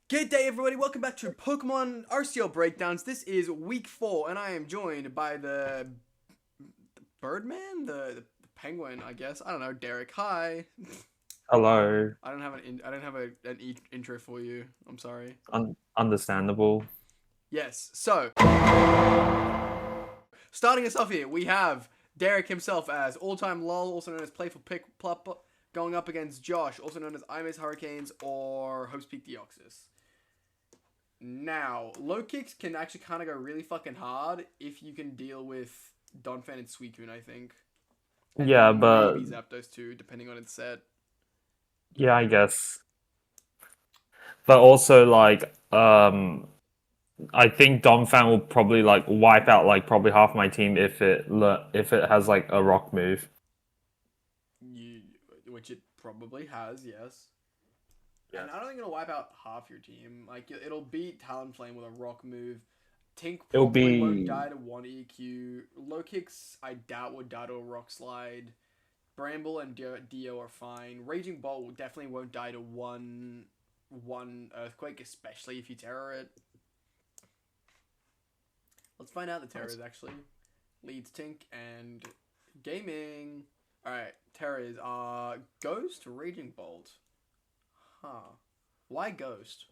Good day, everybody. Welcome back to Pokemon RCL Breakdowns. This is week 4, and I am joined by the Birdman, the Penguin, I guess. I don't know, Derek. Hi. Hello. I don't have intro for you. I'm sorry. Understandable. Yes. So, starting us off here, we have Derek himself as all-time lol, also known as Playful Piplup, going up against Josh, also known as I Miss Hurricanes or Host Peak Deoxys. Now, low kicks can actually kind of go really fucking hard if you can deal with Donphan and Suicune, I think. And Yeah, then but maybe Zapdos too, depending on its set. yeah, I guess. But also I think Domfan will probably wipe out probably half my team if it has like a rock move. You, which it probably has, yes. And Yes. I don't think it'll wipe out half your team. Like, it'll beat Talonflame with a rock move. Tink It'll probably won't be die to 1 EQ. Low kicks, I doubt would die to a rock slide. Bramble and Dio are fine. Raging Bolt definitely won't die to one earthquake, especially if you terror it. Let's find out the terrors actually. Leads Tink and Gaming. Alright, terrors are Ghost, Raging Bolt. Huh. Why Ghost?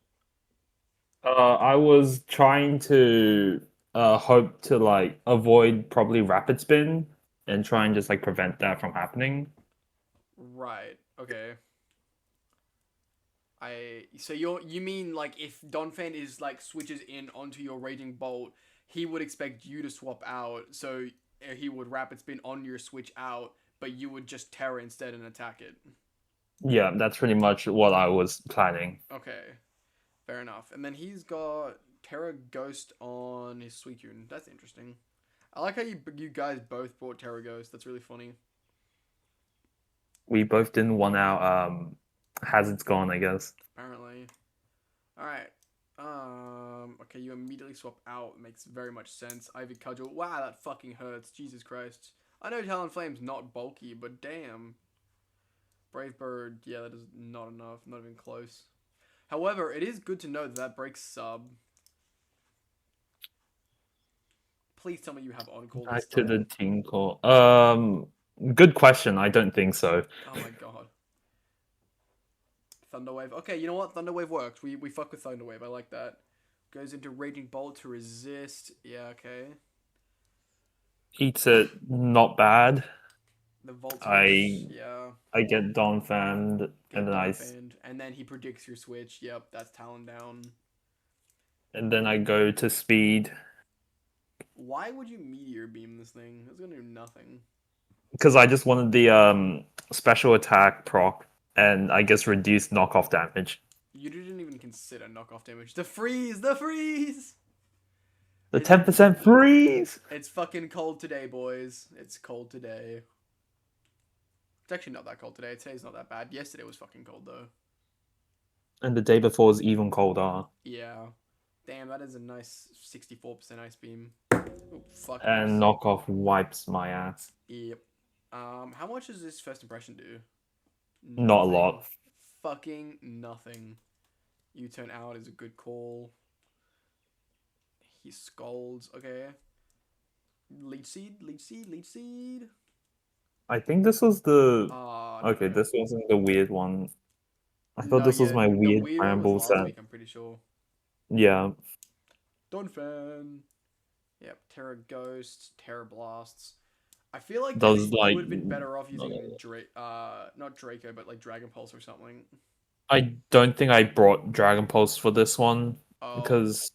I was trying to hope to avoid probably rapid spin and try and just prevent that from happening. Right. Okay. You mean like if Donphan is like switches in onto your Raging Bolt, he would expect you to swap out, so he would rapid spin on your switch out, but you would just terror instead and attack it. Yeah, that's pretty much what I was planning. Okay, fair enough. And then he's got Terra Ghost on his Suicune. That's interesting. I like how you guys both brought Terra Ghost. That's really funny. We both didn't want our hazards gone, I guess. Apparently. All right. Okay, you immediately swap out. Makes very much sense. Ivy Cudgel. Wow, that fucking hurts. Jesus Christ. I know Talonflame's not bulky, but damn. Brave Bird. Yeah, that is not enough. Not even close. However, it is good to know that that breaks sub. Please tell me you have on call this Back to the time. team call. Good question. I don't think so. Oh my god. Thunderwave. Okay, you know what? Thunderwave works. We fuck with Thunderwave. I like that. Goes into Raging Bolt to resist. Yeah, okay. Eats it, not bad. The Volt Switch. I Yeah. I get Don fanned, Get and Donphan. And then he predicts your switch. Yep, that's Talon down. then I go to speed Why would you Meteor Beam this thing? It's gonna do nothing. because I just wanted the special attack proc and I guess reduce knockoff damage. You didn't even consider knockoff damage. The freeze! The freeze! The Is it? 10% freeze. It's fucking cold today, boys. It's cold today. It's actually not that cold today. Today's not that bad. Yesterday was fucking cold, though. And the day before is even colder. Yeah. Damn, that is a nice 64% ice beam. Oh, fuck. Oops. And knockoff wipes my ass. Yep. How much does this first impression do? Not a Nothing. lot. Fucking nothing. U-turn out is a good call. He scolds. Okay. Leech seed, leech seed, leech seed. I think this was the Ah, okay. no. This wasn't the weird one. I thought No, this was yeah, my the weird weird one was bramble last set. week, I'm pretty sure. Yeah, Donphan. Yep, Terra Ghosts, Terra Blasts. I feel like does you like would have been better off using not Draco, but like Dragon Pulse or something. I don't think I brought Dragon Pulse for this one Oh, because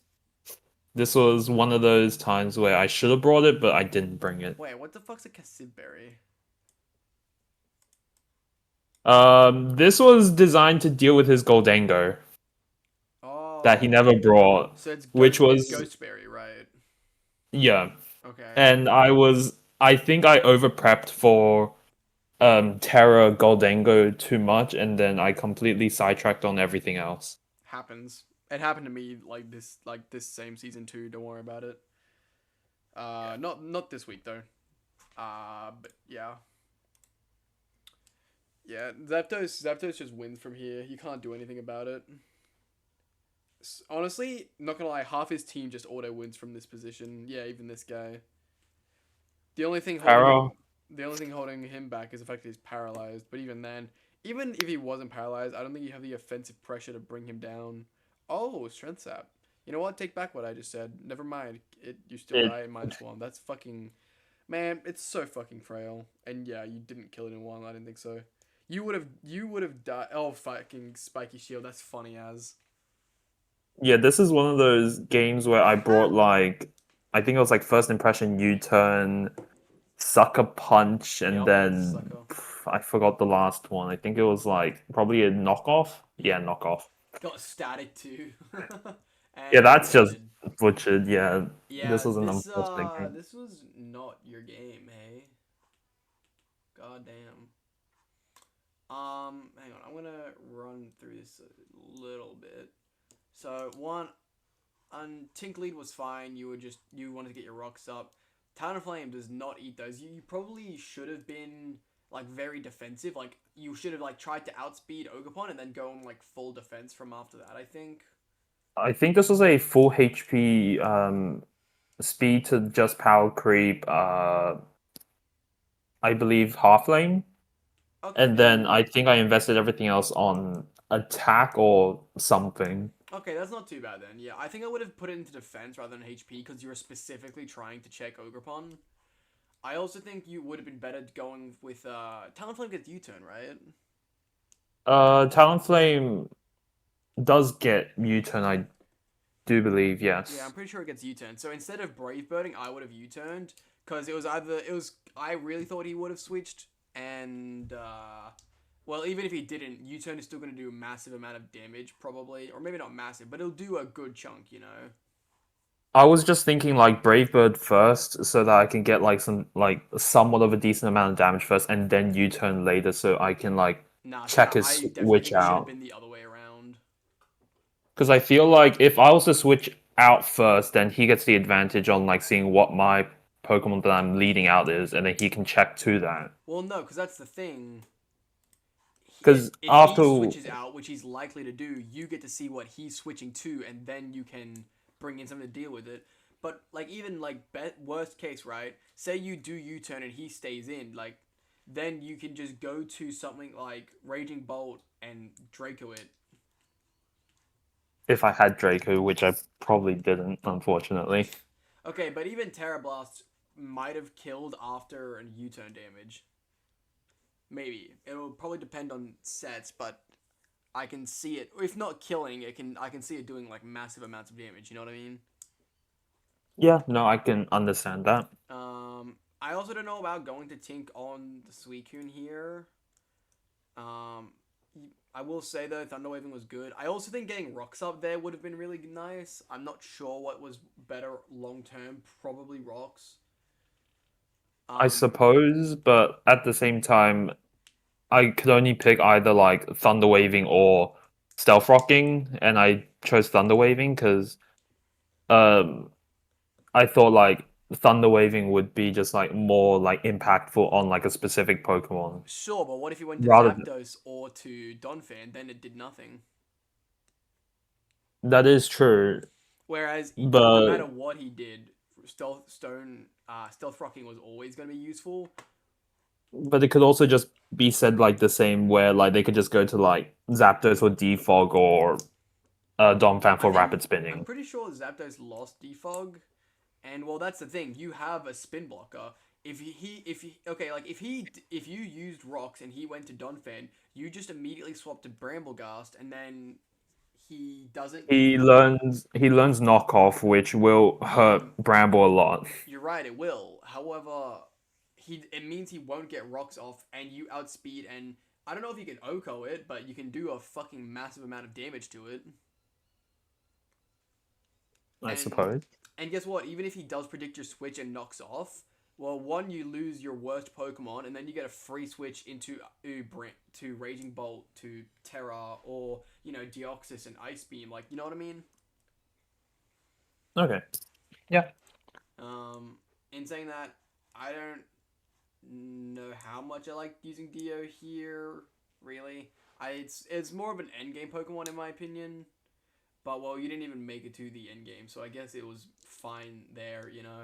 this was one of those times where I should have brought it, but I didn't bring it. wait, what the fuck's a Cassibberry? This was designed to deal with his Goldango that he Oh, never brought, so it's which was Ghostberry, right? yeah. Okay. And I think I over prepped for Terra Goldango too much, and then I completely sidetracked on everything else. Happens. It happened to me like this same season too. Don't worry about it. Not this week though. But yeah. Yeah, Zapdos just wins from here. You can't do anything about it. Honestly, not gonna lie, half his team just auto wins from this position. Yeah, even this guy. The only thing holding him, Para. the only thing holding him back is the fact that he's paralyzed. But even then, even if he wasn't paralyzed, I don't think you have the offensive pressure to bring him down. Oh, strength sap. You know what? Take back what I just said. Never mind. You still It die at -1. That's fucking man. It's so fucking frail. And yeah, you didn't kill it in one. I didn't think so. You would have died. Oh fucking spiky shield. That's funny as. Yeah, this is one of those games where I brought like, I think it was like first impression U-turn, sucker punch, and Yep, then sucker. I forgot the last one. I think it was like probably a knockoff. Yeah, knockoff. Got static too. Yeah, And that's just dead. butchered. Yeah, Yeah, this was an unfortunate game. this was not your game, hey. God damn. Hang on, I'm gonna run through this a little bit. So one, Tinklead was fine. You wanted to get your rocks up. Talonflame does not eat those. You probably should have been like very defensive. Like you should have like tried to outspeed Ogerpon and then go on like full defense from after that. I think. I think this was a full HP speed to just power creep. I believe half lane. Okay, And then then I think I invested everything else on attack or something. okay, that's not too bad then. Yeah, I think I would have put it into defense rather than HP because you were specifically trying to check Ogerpon. I also think you would have been better going with Talonflame gets U-turn, right? Talonflame does get U-turn, I do believe, Yeah, I'm yes. pretty sure it gets U-turn. So instead of Brave Birding, I would have U-turned because I really thought he would have switched and well, even if he didn't, U-turn is still going to do a massive amount of damage probably, or maybe not massive, but it'll do a good chunk, you know. I was just thinking like Brave Bird first so that I can get like some like somewhat of a decent amount of damage first and then U-turn later so I can like Nah, see, check I his definitely switch think it should have out. been the other way around. Because I feel like if I was to switch out first, then he gets the advantage on like seeing what my Pokemon that I'm leading out is, and then he can check to that. Well, no, because that's the thing. Because If he after, switches out, which he's likely to do, you get to see what he's switching to, and then you can bring in something to deal with it. But like even like worst case, right? Say you do U-turn and he stays in, like then you can just go to something like Raging Bolt and Draco it. if I had Draco, which I probably didn't, unfortunately. Okay, but even Terra Blast might have killed after a U-turn damage. Maybe it'll probably depend on sets, but I can see it. If not killing, I can see it doing like massive amounts of damage. You know what I mean? Yeah, no, I can understand that. I also don't know about going to Tink on the Suicune here. Um, I will say though, Thunder Waving was good. I also think getting Rocks up there would have been really nice. I'm not sure what was better long term. Probably Rocks. I Um, suppose, but at the same time, I could only pick either like Thunder Waving or Stealth Rocking, and I chose Thunder Waving because um, I thought like Thunder Waving would be just like more like impactful on like a specific Pokemon sure, but what if you went to rather than Zapdos or to Donphan? Then it did nothing. that is true, Whereas no but matter what he did, Stealth Rocking was always going to be useful. it could also just be said like the same where like they could just go to like Zapdos or Defog or Donphan I for think rapid I'm spinning. pretty sure Zapdos lost Defog, and well, that's the thing. You have a spin blocker. If you used rocks and he went to Donphan, you just immediately swap to Brambleghast, and then he doesn't. He learns knockoff, which will Yeah, hurt Bramble a lot. you're right. It will. However, it means he won't get rocks off, and you outspeed. And I don't know if you can Oko it, but you can do a fucking massive amount of damage to it. I And suppose. and guess what? Even if he does predict your switch and knocks off, well, one you lose your worst Pokemon, and then you get a free switch into to Raging Bolt, to Terra, or Deoxys and Ice Beam. Like, you know what I mean? Okay. Yeah. In saying that, I don't know how much I like using Dio here. Really, it's more of an endgame Pokemon in my opinion. But well, you didn't even make it to the end game, so I guess it was fine there, you know.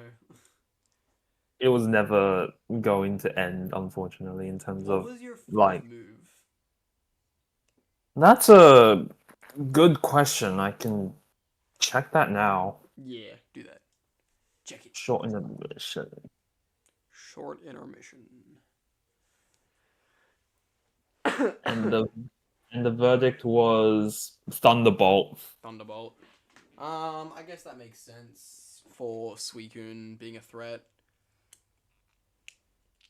It was never going to end, unfortunately, in terms What of was your fourth like. move? That's a good question. I can check that now. Yeah, do that. Check it. Short intermission. Short intermission. And the verdict was Thunderbolt. Thunderbolt. I guess that makes sense for Suicune being a threat.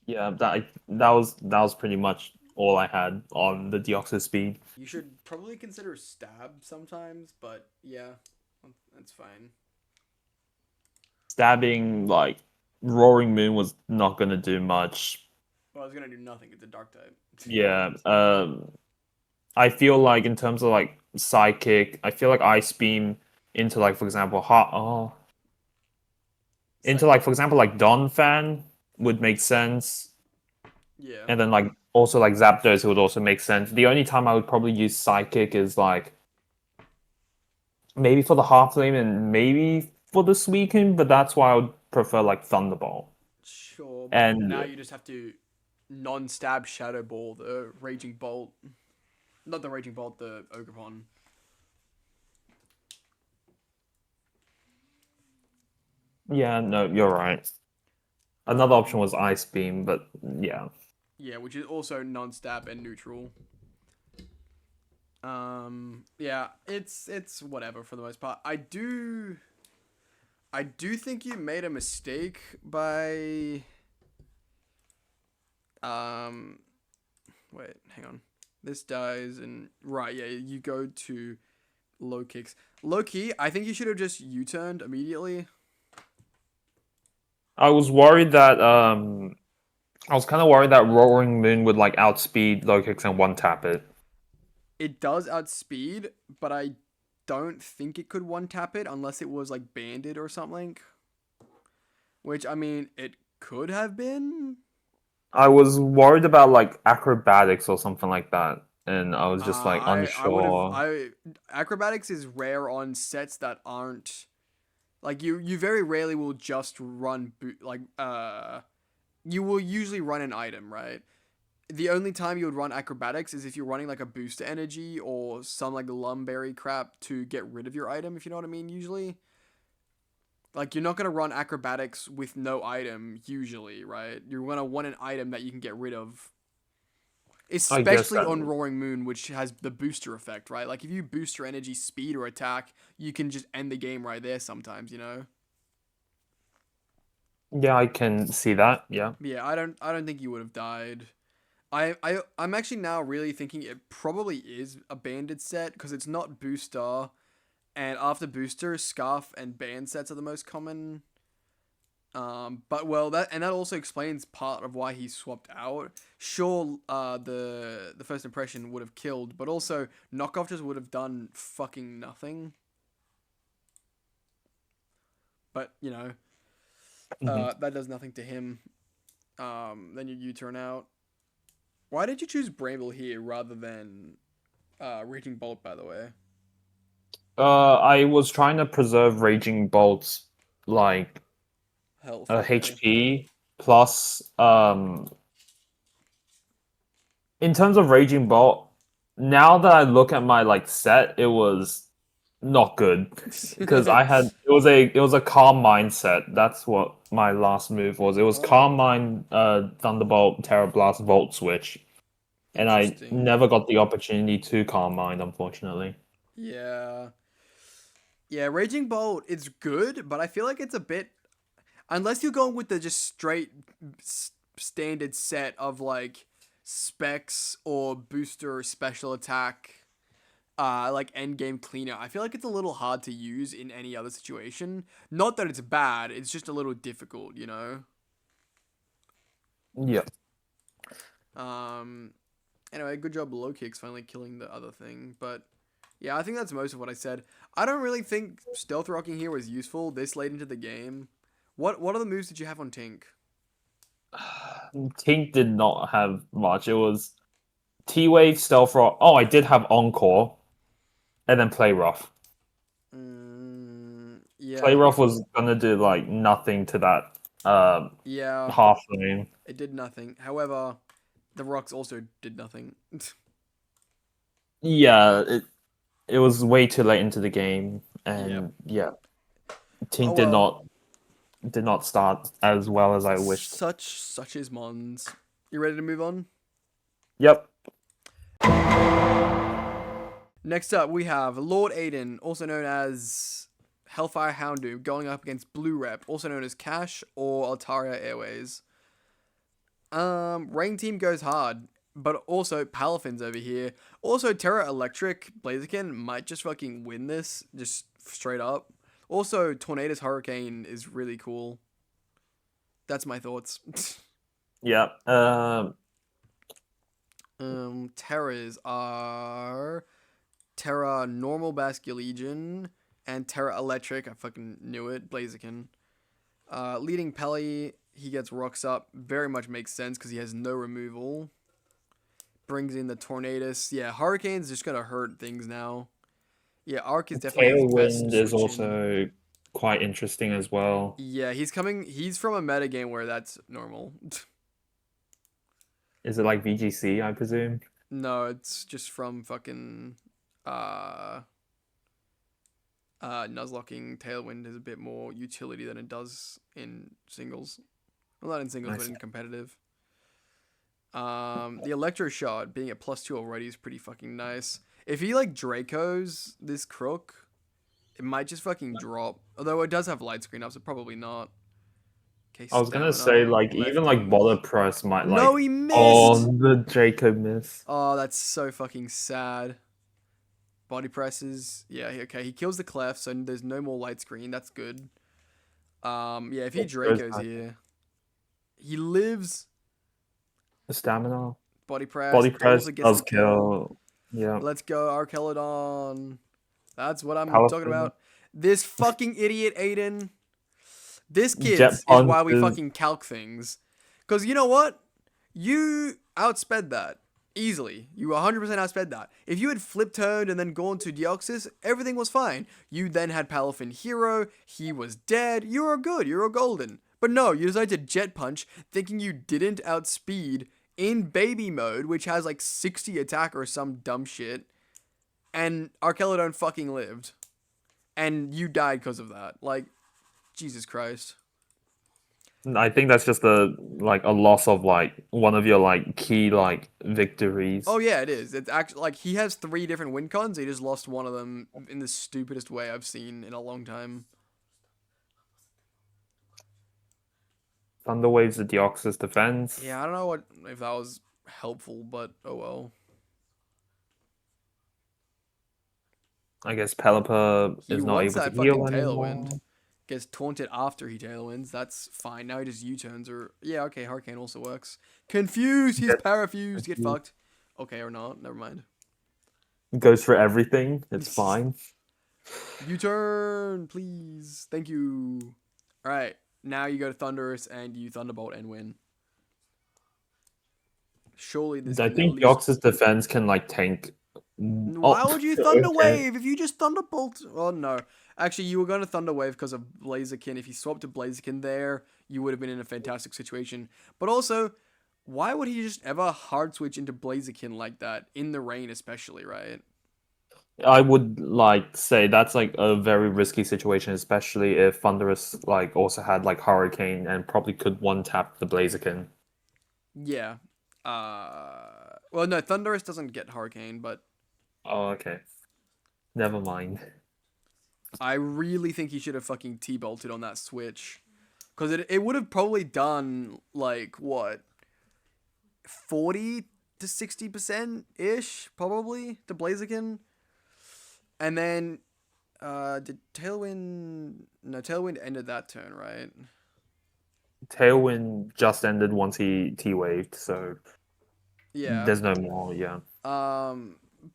Yeah, that was pretty much all I had on the Deoxys speed. You should probably consider stab sometimes, but yeah, that's fine. Stabbing like Roaring Moon was not gonna do much. Well, I was gonna do nothing. It's a dark type. Yeah. I feel like in terms of like Psychic, I feel like Ice Beam into like for example into like for example like Don Fan would make sense. Yeah. And then like also like Zapdos would also make sense. The only time I would probably use Psychic is like maybe for the Half Flame and maybe for the Suicune, but that's why I would prefer like Thunderbolt. Sure, but now And you just have to non-stab Shadow Ball the Raging Bolt. Not the Raging Bolt, the Ogerpon. yeah, no, you're right. Another option was Ice Beam, but yeah. Yeah, which is also non-stab and neutral. Yeah, it's whatever for the most part. I do think you made a mistake by wait, hang on. This dies and right, yeah, you go to low kicks. Low key, I think you should have just U-turned immediately. I was worried that I was kind of worried that Roaring Moon would like outspeed low kicks and one tap it. It does outspeed, but I don't think it could one tap it unless it was like banded or something. Which I mean, it could have been. I was worried about like acrobatics or something like that, and I was just like I would have unsure. I acrobatics is rare on sets that aren't like you very rarely will just run you will usually run an item, right? The only time you would run acrobatics is if you're running like a booster energy or some like lumberry crap to get rid of your item, if you know what I mean, usually. Like you're not gonna run acrobatics with no item usually, right? You're gonna want an item that you can get rid of. I guess Especially that on Roaring Moon, which has the booster effect, right? Like if you boost your energy, speed, or attack, you can just end the game right there sometimes, you know? yeah, I can see that. Yeah. Yeah, I don't think you would have died. I'm actually now really thinking it probably is a banded set because it's not booster, and after booster, scarf and band sets are the most common. But well, that also explains part of why he swapped out. Sure, the first impression would have killed, but also knockoff just would have done fucking nothing. But you know, Mhm. that does nothing to him. Then you U-turn out. Why did you choose Bramble here rather than Raging Bolt? By the way. I was trying to preserve Raging Bolt's like Health, yeah. HP plus in terms of Raging Bolt. Now that I look at my like set, it was not good because I had it was a Calm Mindset. That's what my last move was. It was Oh, Calm Mind, Thunderbolt, Terra Blast, Volt Switch, and I interesting. never got the opportunity to Calm Mind, unfortunately. Yeah. Yeah, Raging Bolt, it's good, but I feel like it's a bit. Unless you're going with the just straight standard set of like specs or booster or special attack, like end game cleaner, I feel like it's a little hard to use in any other situation. Not that it's bad, it's just a little difficult, you know? Yeah. Um, anyway, good job, low kicks finally killing the other thing, but. Yeah, I think that's most of what I said. I don't really think stealth rocking here was useful this late into the game. What other moves did you have on Tink? Tink did not have much. It was T Wave, Stealth Rock. Oh, I did have Encore, and then Play Rough. Yeah. Playrough was gonna do like nothing to that Yeah. half lane. It did nothing. However, the rocks also did nothing. Yeah, it was way too late into the game, Yep. and yeah, team Oh well. did not start as well as I wished. Such is Mons. You ready to move on? Yep. Next up, we have Lord Aiden, also known as Hellfire Houndom, going up against Blue Rep, also known as Cash or Altaria Airways. Rain Team goes hard, but also Palafin's over here. Also, Terra Electric Blaziken might just fucking win this, just straight up. Also, Tornadus Hurricane is really cool. That's my thoughts. Yeah. Terras are Terra Normal Basculegion and Terra Electric. I fucking knew it. Blaziken. Leading Pelly, he gets rocks up. Very much makes sense because he has no removal. Brings in the Tornadus. Yeah, Hurricane's just gonna hurt things now. Yeah, Arc is definitely his best Tailwind is switch in. also quite interesting as well. Yeah, he's from a metagame where that's normal. Is it like VGC, I presume? No, it's just from fucking Nuzlocking. Tailwind has a bit more utility than it does in singles. Well, not in singles, but in competitive. The Electro Shot being at +2 already is pretty fucking nice. If he like Dracos this Crook, it might just fucking drop. Although it does have light screen up, so probably not. Okay, I was gonna stamina, say like even like lefties. Water Press might like No, he missed. on the Jacob miss. Oh, that's so fucking sad. Body presses. Yeah, okay. He kills the clef, so there's no more light screen. That's good. Yeah, if he Draco's here, he lives. The stamina. Body press. Body press Also gets does the kill. kill. Yeah. Let's go, Archelodon. That's what I'm Palafin. talking about. This fucking idiot Aiden. This kid Jet is why we punches. fucking calc things. Because you know what? You outsped that. Easily. You 100% outsped that. If you had flip turned and then gone to Deoxys, everything was fine. You then had Palafin Hero. He was dead. You were good. You were golden. But no, you decided to Jet Punch thinking you didn't outspeed in baby mode, which has like 60 attack or some dumb shit. And Archelodon fucking lived. And you died because of that. Like, Jesus Christ. I think that's just a loss of like one of your like key like victories. Oh yeah, it is. It's actually like he has 3 different win cons. He just lost one of them in the stupidest way I've seen in a long time. Thunderwave's the Deoxys defense. Yeah, I don't know if that was helpful, but oh well. I guess Pelipper He is not wants able to that heal fucking anymore. tailwind. Gets taunted after he tailwinds. That's fine. Now he just U-turns or yeah, okay, Hurricane also works. Confused. He's parafused. Get fucked. Okay, or not. Never mind. Goes for everything. It's fine. U-turn, please. Thank you. All right. Now you go to Thunderous and you Thunderbolt and win. Surely this. I can think at least... Deoxys defense can like tank. Why would you Thunder okay. Wave if you just Thunderbolt? Oh no. Actually, you were going to Thunder Wave because of Blaziken. If you swapped to Blaziken there, you would have been in a fantastic situation. But also, why would he just ever hard switch into Blaziken like that? In the rain especially, right? I would like say that's like a very risky situation, especially if Thunderous like also had like Hurricane and probably could one tap the Blaziken. Yeah. Well, no, Thunderous doesn't get Hurricane, but... Oh, okay. Never mind. I really think he should have fucking T-bolted on that switch. Because it would have probably done, like, what? 40 to 60%-ish, probably, to Blaziken. And then, did Tailwind... No, Tailwind ended that turn, right? Tailwind just ended once he T-waved, so... Yeah. There's no more, yeah.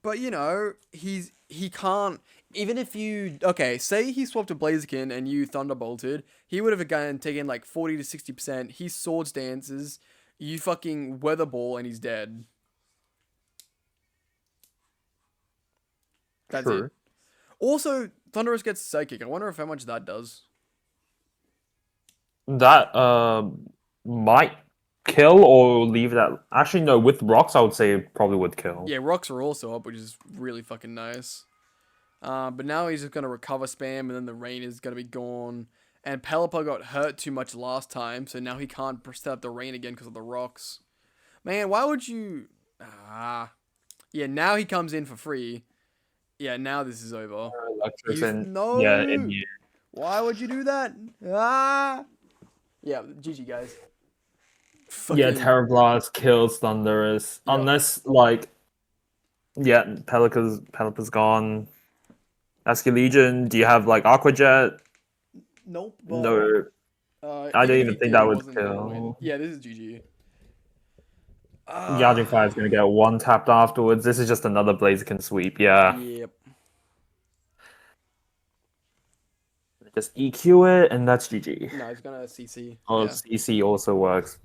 But, you know, he can't... Even if you... Okay, say he swapped to Blaziken and you Thunderbolted, he would have again taken like 40 to 60%. He Swords Dances, you fucking Weather Ball, and he's dead. That's True. it. Also, Thunderous gets Psychic. I wonder if how much that does. That might kill or leave that. Actually, no. With rocks, I would say it probably would kill. Yeah, rocks are also up, which is really fucking nice. But now he's just gonna recover spam, and then the rain is gonna be gone. And Pelipper got hurt too much last time, so now he can't set up the rain again because of the rocks. Man, why would you? Yeah. Now he comes in for free. Yeah, now this is over. Electric and No. yeah, in you. Why would you do that? Yeah, GG guys. Yeah, Terra Blast kills Thunderous. Yep. Unless like, yeah, Pelipper's gone. Legion. Do you have like Aqua Jet? Nope. No. I don't even think that would kill. Yeah, this is GG. Guardian Fire is going to get one tapped afterwards. This is just another Blaziken sweep, yeah. Yep. Just EQ it, and that's GG. No, he's going to CC. Oh, yeah. CC also works.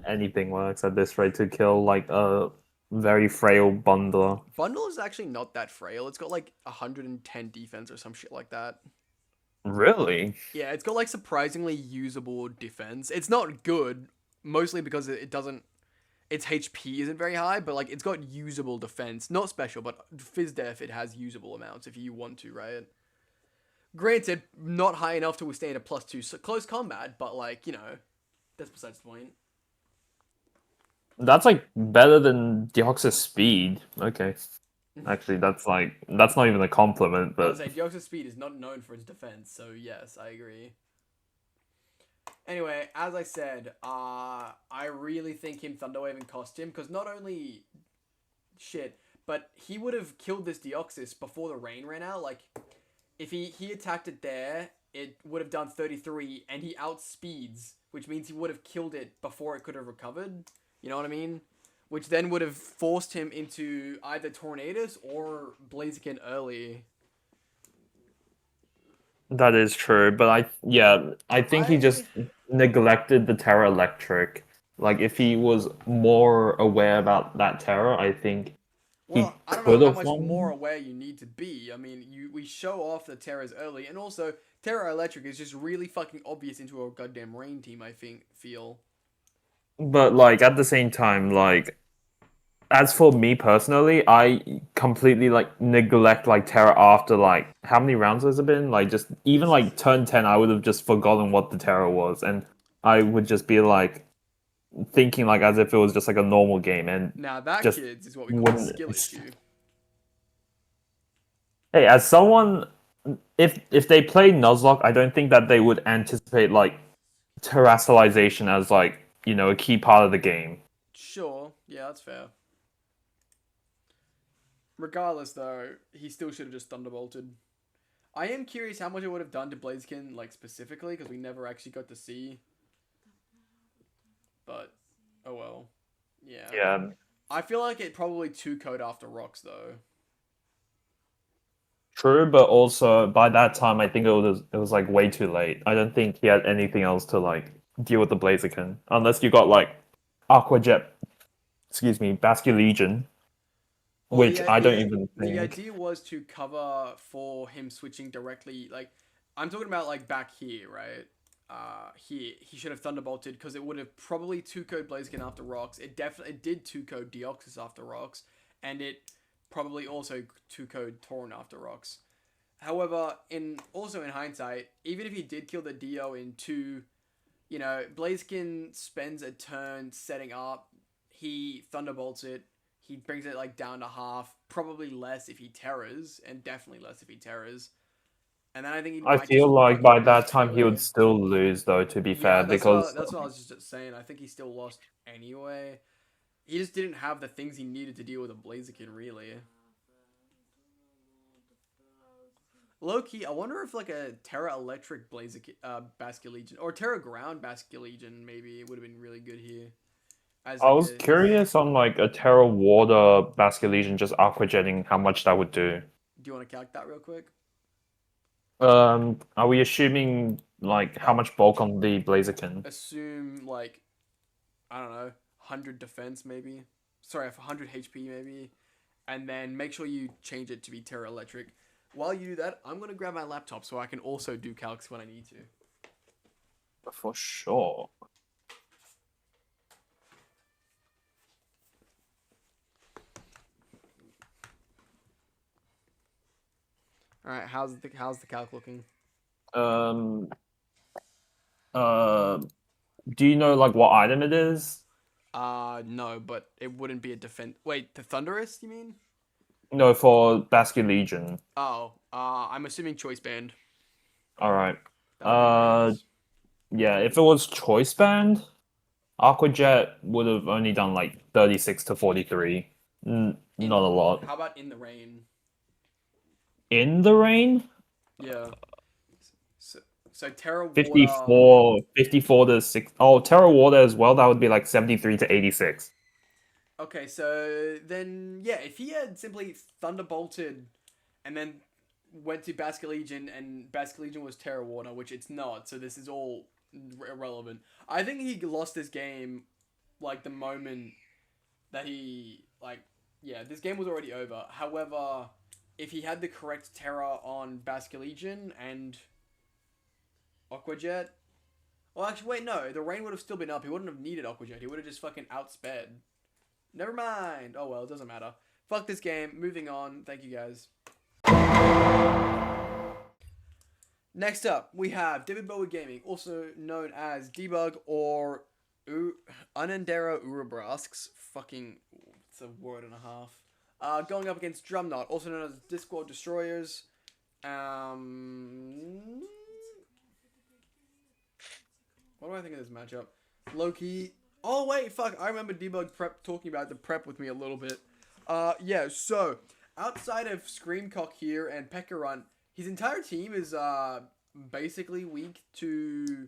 Anything works at this rate to kill, like, a very frail bundler. Bundle is actually not that frail. It's got, like, 110 defense or some shit like that. Really? Yeah, it's got, like, surprisingly usable defense. It's not good, mostly because it doesn't... Its HP isn't very high, but like it's got usable defense. Not special, but Fizz Def, it has usable amounts if you want to, right? Granted, not high enough to withstand a +2 close combat, but like, you know, that's besides the point. That's like better than Deoxys speed. Okay. Actually, that's not even a compliment, but... I was saying, Deoxys speed is not known for its defense, so yes, I agree. Anyway, as I said, I really think him Thunderwaving cost him, because not only shit, but he would have killed this Deoxys before the rain ran out. Like, if he attacked it there, it would have done 33, and he outspeeds, which means he would have killed it before it could have recovered. You know what I mean? Which then would have forced him into either Tornadus or Blaziken early. That is true, but I think he just neglected the Terra Electric. Like, if he was more aware about that Terra, I think I don't know how much more aware you need to be. I mean, we show off the Terras early, and also Terra Electric is just really fucking obvious into a goddamn rain team. I feel. But like at the same time, like as for me personally, I completely like neglect like Terra after like how many rounds has it been? Like just even like turn 10, I would have just forgotten what the Terra was, and I would just be like thinking like as if it was just like a normal game, and now that just kids is what we call a skill issue. Hey, as someone, if they play Nuzlocke, I don't think that they would anticipate like terrestrialization as like a key part of the game. Sure, yeah, that's fair. Regardless, though, he still should have just Thunderbolted. I am curious how much it would have done to Blaziken, like, specifically, because we never actually got to see. But, oh well. Yeah. Yeah. I feel like it probably 2-code after Rocks, though. True, but also, by that time, I think it was like, way too late. I don't think he had anything else to, like, deal with the Blaziken. Unless you got, like, Aqua Jet, Basculegion. Well, which I don't even think. The idea was to cover for him switching directly. Like, I'm talking about like back here, right? Here he should have Thunderbolted because it would have probably 2-code Blaziken after Rocks. It did 2-code Deoxys after Rocks, and it probably also 2-code Tauren after Rocks. However, in hindsight, even if he did kill the Dio in 2, Blaziken spends a turn setting up. He Thunderbolts it. He brings it like down to half, probably less if he terrors, and definitely less if he terrors. And then I think I feel like by that time he would still lose, though. To be fair, that's because what I was just saying. I think he still lost anyway. He just didn't have the things he needed to deal with a Blaziken, really. Low key, I wonder if like a Terra Electric Blaziken, Basculegion, or Terra Ground Basculegion, maybe it would have been really good here. I was curious on like a Terra Water Basculegion just Aqua Jetting, how much that would do. Do you want to calc that real quick? Are we assuming like how much bulk on the Blaziken? Assume like, I don't know, 100 defense maybe. Sorry, 100 HP maybe. And then make sure you change it to be Terra Electric. while you do that, I'm gonna grab my laptop so I can also do calcs when I need to. For sure. All right, how's the calc looking? Um. Do you know like what item it is? No, but it wouldn't be a defense. Wait, the Thunderous, you mean? No, for Basket Legion. Oh, I'm assuming Choice Band. All right. That would be my guess. Yeah. If it was Choice Band, Aqua Jet would have only done like 36 to 43. Not a lot. How about In the Rain? In the rain? Yeah. So Terra Water. 54 to 6. Oh, Terra Water as well. That would be like 73 to 86. Okay, so then yeah, if he had simply Thunderbolted, and then went to Basket Legion, and Basket Legion was Terra Water, which it's not. So this is all irrelevant. I think he lost this game, like the moment that he this game was already over. However, if he had the correct Terra on Basket Legion and Aqua Jet. Well, actually, wait, no. The rain would have still been up. He wouldn't have needed Aqua Jet. He would have just fucking outsped. Never mind. Oh, well, it doesn't matter. Fuck this game. Moving on. Thank you, guys. Next up, we have David Bowie Gaming, also known as Debug or Unanderra Urabrasks. Fucking, it's a word and a half. Going up against Drumknot, also known as Discworld Destroyers. What do I think of this matchup? Loki. Oh, wait, fuck. I remember Debug Prep talking about the prep with me a little bit. Yeah, so, outside of Screamcock here and Pekkarunt, his entire team is, basically weak to,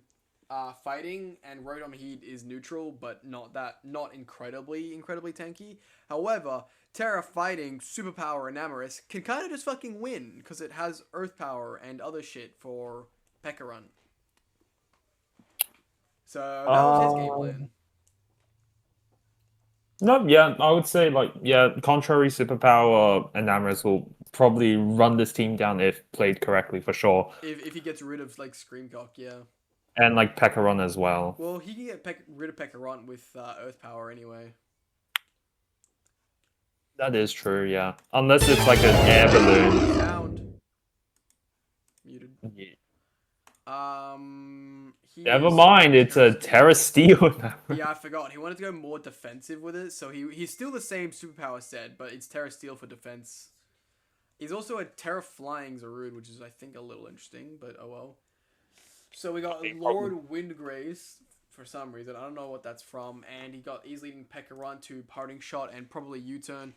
fighting, and Rotom Heat is neutral, but not incredibly tanky. However, Terra Fighting, Superpower, and Amoris can kind of just fucking win, because it has Earth Power and other shit for Pekkarunt. So that was his game plan. No, yeah, I would say contrary superpower and Amorous will probably run this team down if played correctly for sure. If he gets rid of Screamcock, yeah. And Pekkarunt as well. Well, he can get rid of Pekkarunt with Earth Power anyway. That is true, yeah. Unless it's like an air balloon. Sound. Muted. Yeah. Never mind, it's a Terra Steel. Yeah, I forgot. He wanted to go more defensive with it, so he's still the same superpower set, but it's Terra Steel for defense. He's also a Terra Flying Zarude, which is, I think, a little interesting, but oh well. So we got Lord Windgrace for some reason. I don't know what that's from, and he's leading Pekkarunt to Parting Shot and probably U-Turn.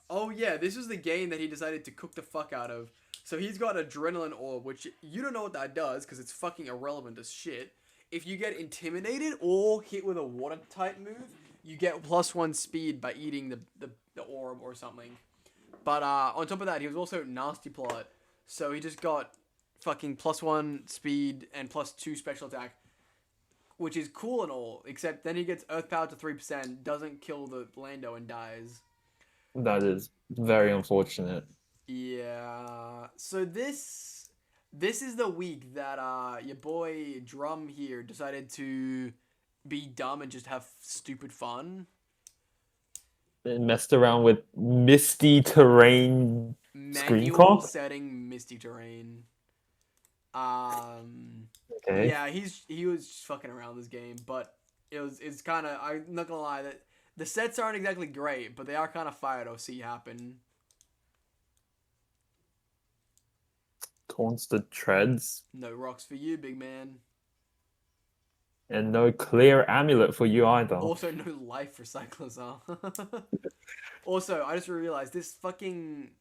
Oh yeah, this is the game that he decided to cook the fuck out of. So he's got Adrenaline Orb, which you don't know what that does because it's fucking irrelevant as shit. If you get intimidated or hit with a water type move, you get +1 speed by eating the orb or something. But on top of that, he was also Nasty Plot. So he just got fucking +1 speed and +2 special attack, which is cool and all, except then he gets Earth Power to 3%, doesn't kill the Lando and dies. That is very unfortunate. Yeah. So this is the week that your boy Drum here decided to be dumb and just have stupid fun. And messed around with Misty Terrain Manual Screamcock? setting Misty Terrain. Okay. Yeah, he was just fucking around this game, but it's kind of, I'm not gonna lie, that the sets aren't exactly great, but they are kind of fire to see happen. Constant Treads. No rocks for you, big man. And no clear amulet for you either. Also, no life for Cyclozar. Also, I just realized this fucking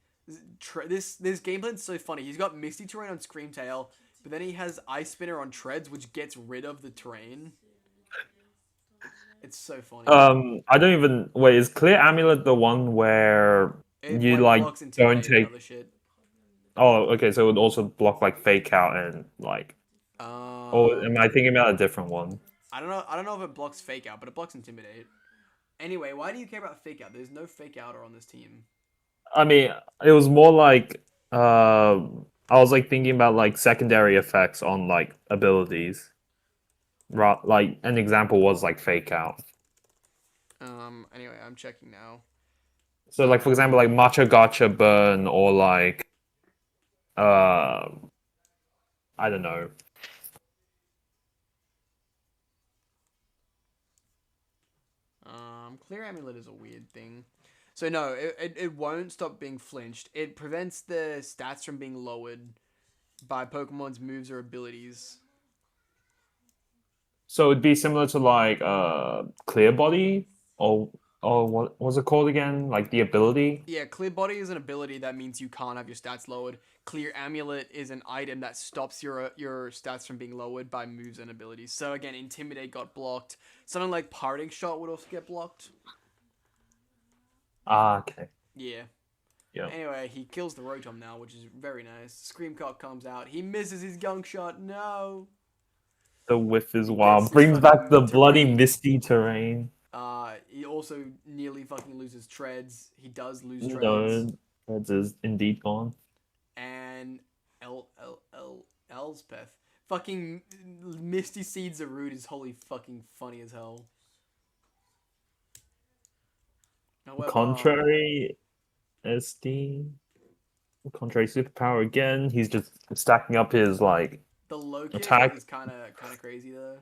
this game plan's so funny. He's got Misty Terrain on Screamtail, but then he has Ice Spinner on Treads, which gets rid of the terrain. It's so funny. I don't even wait. Is clear amulet the one where you don't take? Oh, okay. So it would also block fake out and or am I thinking about a different one? I don't know if it blocks fake out, but it blocks intimidate. Anyway, why do you care about fake out? There's no fake outer on this team. I mean, it was more like I was like thinking about like secondary effects on like abilities. Like an example was like fake out. Anyway, I'm checking now. So like for example, like matcha gotcha burn or like uh I don't know. Clear Amulet is a weird thing. So no, it won't stop being flinched. It prevents the stats from being lowered by Pokemon's moves or abilities. So it'd be similar to like clear body or what was it called again? Like the ability. Yeah, Clear Body is an ability that means you can't have your stats lowered. Clear Amulet is an item that stops your stats from being lowered by moves and abilities. So again, Intimidate got blocked. Something like Parting Shot would also get blocked. Ah, okay. Yeah. Yeah. Anyway, he kills the Rotom now, which is very nice. Scream Cock comes out. He misses his gunk shot. No. The whiff is He gets wild. his Brings back fucking the bloody terrain. misty terrain. He also nearly fucking loses treads. He does lose treads. No, that is indeed gone. And Elspeth. Fucking Misty Seeds of Root is holy fucking funny as hell. However, Contrary SD. Contrary superpower again. He's just stacking up his like the low kick attack. is kind of crazy though.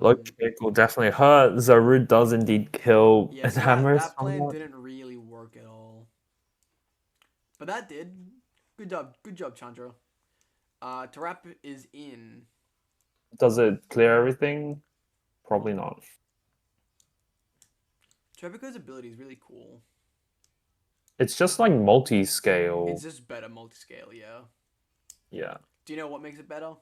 Low kick will definitely hurt. Zarud does indeed kill Yeah, an so hammer that plan somewhat. didn't really work at all. But that did. Good job, Chandra. Tarap is in. Does it clear everything? Probably not. Tropico's ability is really cool. It's just like multi-scale. It's just better multi-scale, yeah. Yeah. Do you know what makes it better?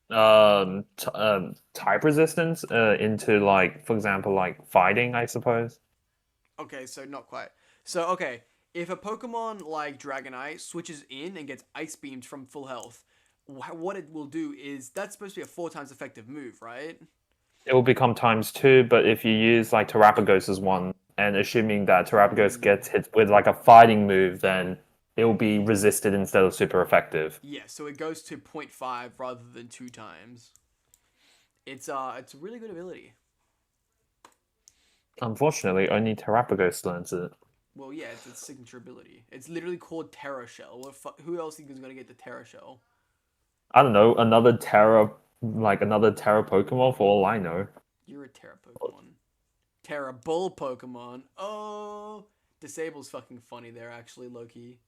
Type resistance into like, for example, like fighting, I suppose. Okay, so not quite. So, okay, if a Pokemon like Dragonite switches in and gets Ice Beamed from full health, what it will do is that's supposed to be a 4 times effective move, right? It will become times 2, but if you use like Terrapagos as one, and assuming that Terrapagos gets hit with like a fighting move, then it will be resisted instead of super effective. Yeah, so it goes to 0.5 rather than 2 times. It's a really good ability. Unfortunately, only Terrapagos learns it. Well, yeah, it's its signature ability. It's literally called Terra Shell. Who else think is gonna get the Terra Shell? I don't know, another Terra Pokemon for all I know. You're a Terra Pokemon. Terra Bull Pokemon. Oh, Disable's fucking funny there, actually, Loki.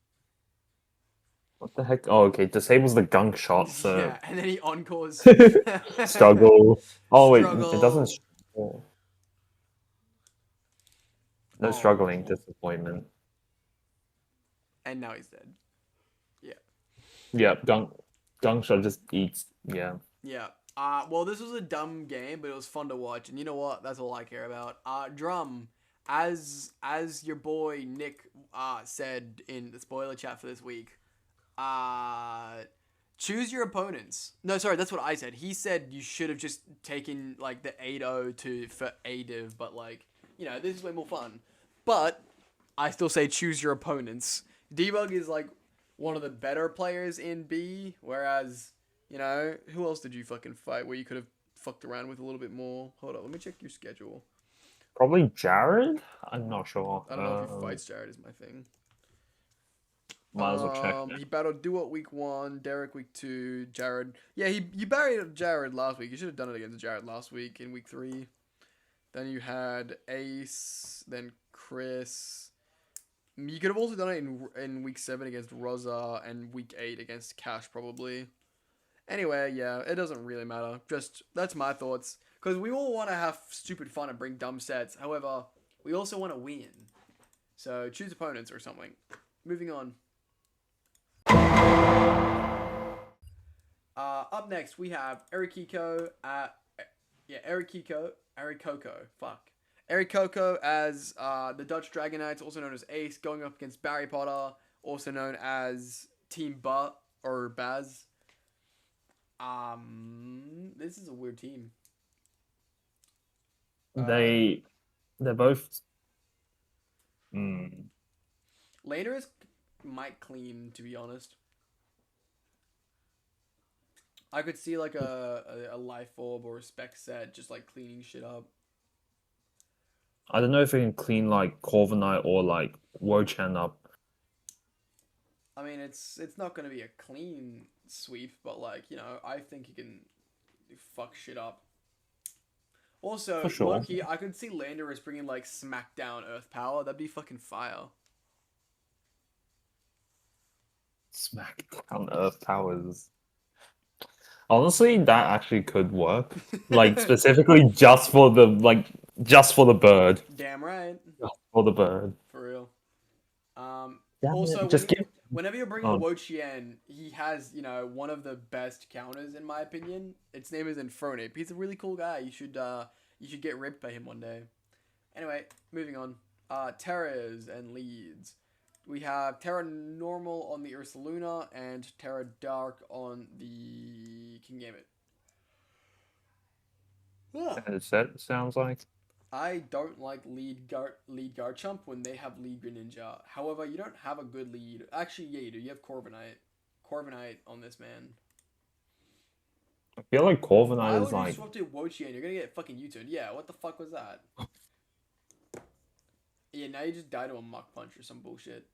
What the heck? Oh, okay, disables the gunk shot, so Yeah, and then he encores. struggle. Oh wait, it doesn't. Struggle. Struggle. No struggling, Oh, disappointment. and now he's dead. Yeah. Yeah, gunk shot just eats. Yeah. Yeah. Well, this was a dumb game, but it was fun to watch, and you know what? That's all I care about. Drum, as your boy Nick said in the spoiler chat for this week, choose your opponents. No, sorry, that's what I said. He said you should have just taken like the 8-0 for A-Div, but like, this is way more fun. But I still say choose your opponents. Debug is like one of the better players in B, whereas, who else did you fucking fight where you could have fucked around with a little bit more? Hold on, let me check your schedule. Probably Jared? I'm not sure. I don't know if he fights Jared is my thing. Might as well check. He battled Dewott week 1, Derek week 2, Jared. Yeah, you buried Jared last week. You should have done it against Jared last week in week 3. Then you had Ace, then Chris. You could have also done it in week 7 against Rosa and week 8 against Cash probably. Anyway, yeah, it doesn't really matter. Just that's my thoughts. Because we all want to have stupid fun and bring dumb sets. However, we also want to win. So choose opponents or something. Moving on. Up next, we have Erikiko Erikoko as the Dutch Dragonites, also known as Ace, going up against Barry Potter, also known as Team Butt or Baz. This is a weird team. They're both. Laner is might clean, to be honest. I could see like a life orb or a spec set just like cleaning shit up. I don't know if it can clean like Corviknight or like Wochan up. I mean, it's not gonna be a clean sweep, but like I think he can fuck shit up. Also, For sure. Loki, I could see Landorus bringing like Smackdown Earth Power. That'd be fucking fire. Smackdown Earth Powers. Honestly, that actually could work. Like specifically just for the bird. Damn right. Just for the bird. For real. Damn Also, it. Just give. whenever you're bringing Oh, Wo-Chien, he has, one of the best counters in my opinion. Its name is Infernape. He's a really cool guy. You should get ripped by him one day. Anyway, moving on. Terras and leads. We have Terra Normal on the Ursaluna and Terra Dark on the Kingambit. Ah. as that sounds like. I don't like lead Garchomp when they have lead Greninja. However, you don't have a good lead. Actually, yeah, you do. You have Corviknight. Corviknight on this man. I feel like Why Corviknight would is you like. swap to Wo-Chien? You're gonna get fucking U-turned. Yeah, what the fuck was that? Yeah, now you just die to a Muck Punch or some bullshit.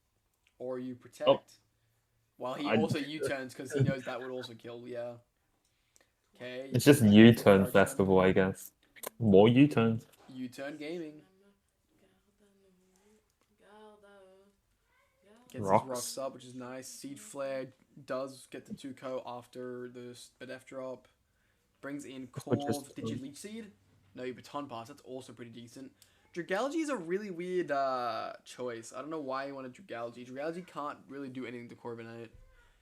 Or you protect. Oh. While he I- also U-turns because he knows that would also kill, yeah. Okay. It's just U-turn festival, I guess. More U-turns. U-turn gaming. Gets his Rocks. rocks up, which is nice. Seed Flare does get the 2-ko after the Def drop. Brings in Which is Corv. Did you Leech Seed? No, you Baton Pass. That's also pretty decent. Dragalge is a really weird choice. I don't know why you wanted Dragalge. Dragalge can't really do anything to Corviknight.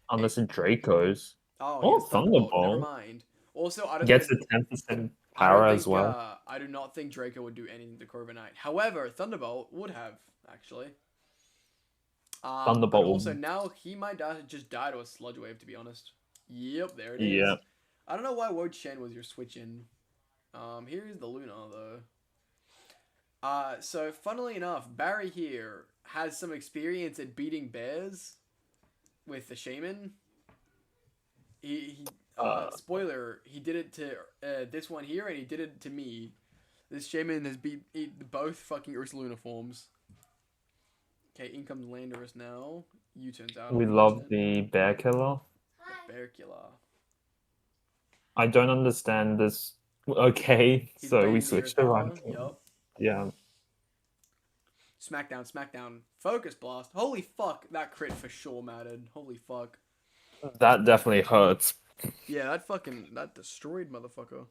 Unless it Dracos. Oh, Oh, he has Thunderbolt. Never Thunderbolt. mind. Also, I don't Gets think, a 10% I don't power think, as well. I do not think Draco would do anything to Corviknight. However, Thunderbolt would have, actually. Thunderbolt But will- also now he might just die to a Sludge Wave, to be honest. Yep, there it is. Yeah. I don't know why Wo-Chien was your switch in. Here's the Luna though. So funnily enough, Barry here has some experience at beating bears with the Shaman. He spoiler, he did it to this one here, and he did it to me. This Shaman has beat both fucking Ursaluna forms. Okay, in comes Landorus now. U-turns out. We love the bear killer. Bear Killer. I don't understand this. Okay, He's so we baiting the switched Earth to Power. ranking. Yup. Yeah. Smackdown. Focus Blast. Holy fuck, that crit for sure mattered. Holy fuck. That definitely hurts. Yeah, that destroyed motherfucker.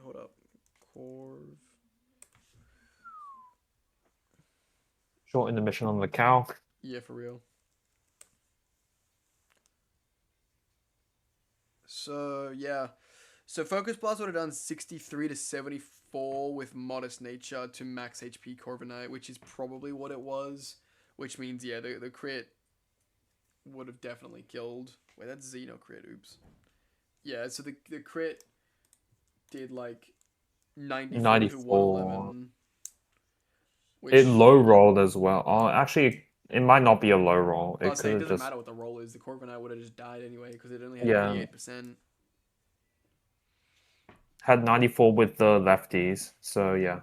Hold up. Corv. Short intermission on the cow. Yeah, for real. So, yeah. So, Focus Blast would have done 63 to 74 with Modest Nature to max HP Corviknight, which is probably what it was. Which means, yeah, the crit would have definitely killed. Wait, that's Xeno crit. Oops. Yeah, so the crit did like 94 to 111. Which, It low rolled as well. Oh, actually, it might not be a low roll. I'll It say it could doesn't just. matter what the roll is. The Corviknight would have just died anyway because it only had Yeah. 88%. Had 94 with the lefties, so yeah.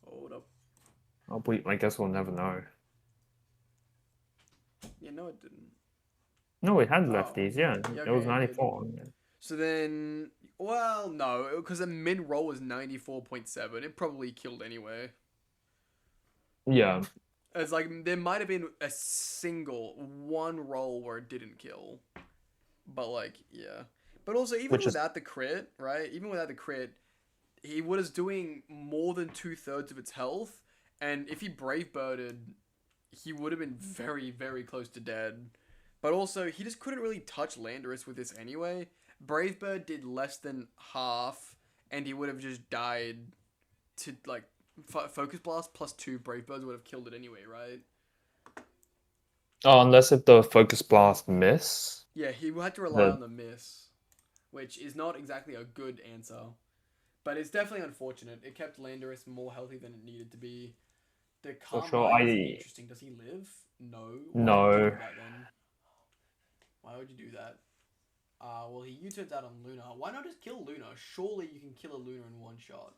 Hold up. Oh, I guess we'll never know. Yeah, no, it didn't. No, it had lefties, yeah. Yeah, It was okay, it did. 94. So then, well, no, because the mid roll was 94.7. It probably killed anyway. Yeah. It's like there might have been one roll where it didn't kill, but like yeah. But also even without the crit, right? Even without the crit, he was doing more than 2/3 of its health, and if he brave birded, he would have been very very close to dead. But also he just couldn't really touch Landorus with this anyway. Brave Bird did less than half, and he would have just died to like. Focus Blast plus 2 Brave Birds would have killed it anyway, right? Oh, unless if the Focus Blast miss. Yeah, he had to rely on the miss. which is not exactly a good answer. But it's definitely unfortunate. It kept Landorus more healthy than it needed to be. The For Carmine sure, is interesting. Does he live? No. Why would you no. do that then? Why would you do that? Well, he U-turns out on Luna. Why not just kill Luna? Surely you can kill a Luna in one shot.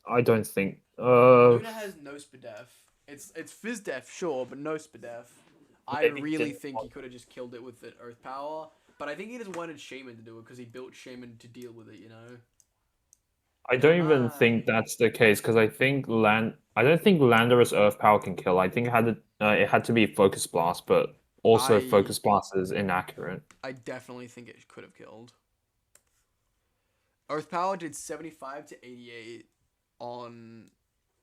I don't think. Luna has no Spadef. It's Fizdef, sure, but no Spadef. I Maybe really didn't think he could have just killed it with the Earth Power, but I think he just wanted Shaman to do it because he built Shaman to deal with it, you know? I don't even Why? think that's the case because I don't think Landorus Earth Power can kill. I think it had to be Focus Blast, but also I Focus Blast is inaccurate. I definitely think it could have killed. Earth Power did 75 to 88 on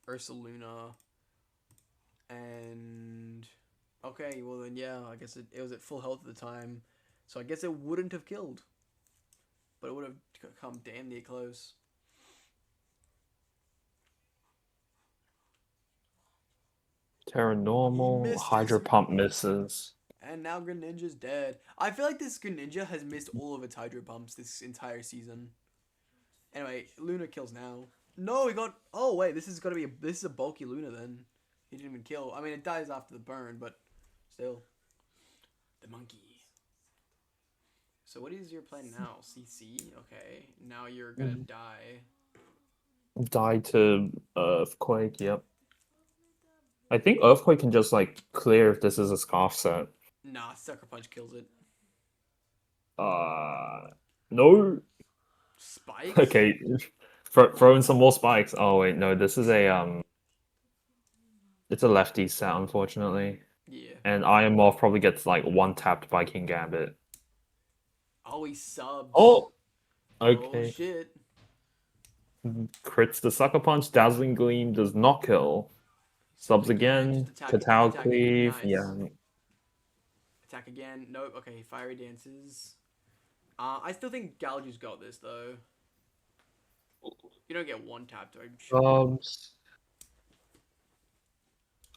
Ursaluna. And okay, well then yeah, I guess it was at full health at the time. So I guess it wouldn't have killed. But it would have come damn near close. Terra Normal, missed Hydro his- Pump misses. And now Greninja's dead. I feel like this Greninja has missed all of its Hydro Pumps this entire season. Anyway, Luna kills now. No, he got... Oh, wait, this is a bulky Luna then. He didn't even kill. I mean, it dies after the burn, but still. The monkey. So what is your plan now? CC? Okay. Now you're gonna die. Die to Earthquake, yep. I think Earthquake can just like clear if this is a Scarf set. Nah, Sucker Punch kills it. No. Spikes? Okay, throw in some more spikes. Oh wait, no, this is it's a lefty set, unfortunately. Yeah. And Iron Moth probably gets like one tapped by King Gambit. Oh, he subs. Oh, Oh, okay. shit. Crits the Sucker Punch. Dazzling Gleam does not kill. Subs again. Just attack Katal it. Cleave. Nice. Yeah. Attack again. Nope. Okay, Fiery Dances. I still think Galju's got this, though. You don't get one tapped, I'm sure. Subs.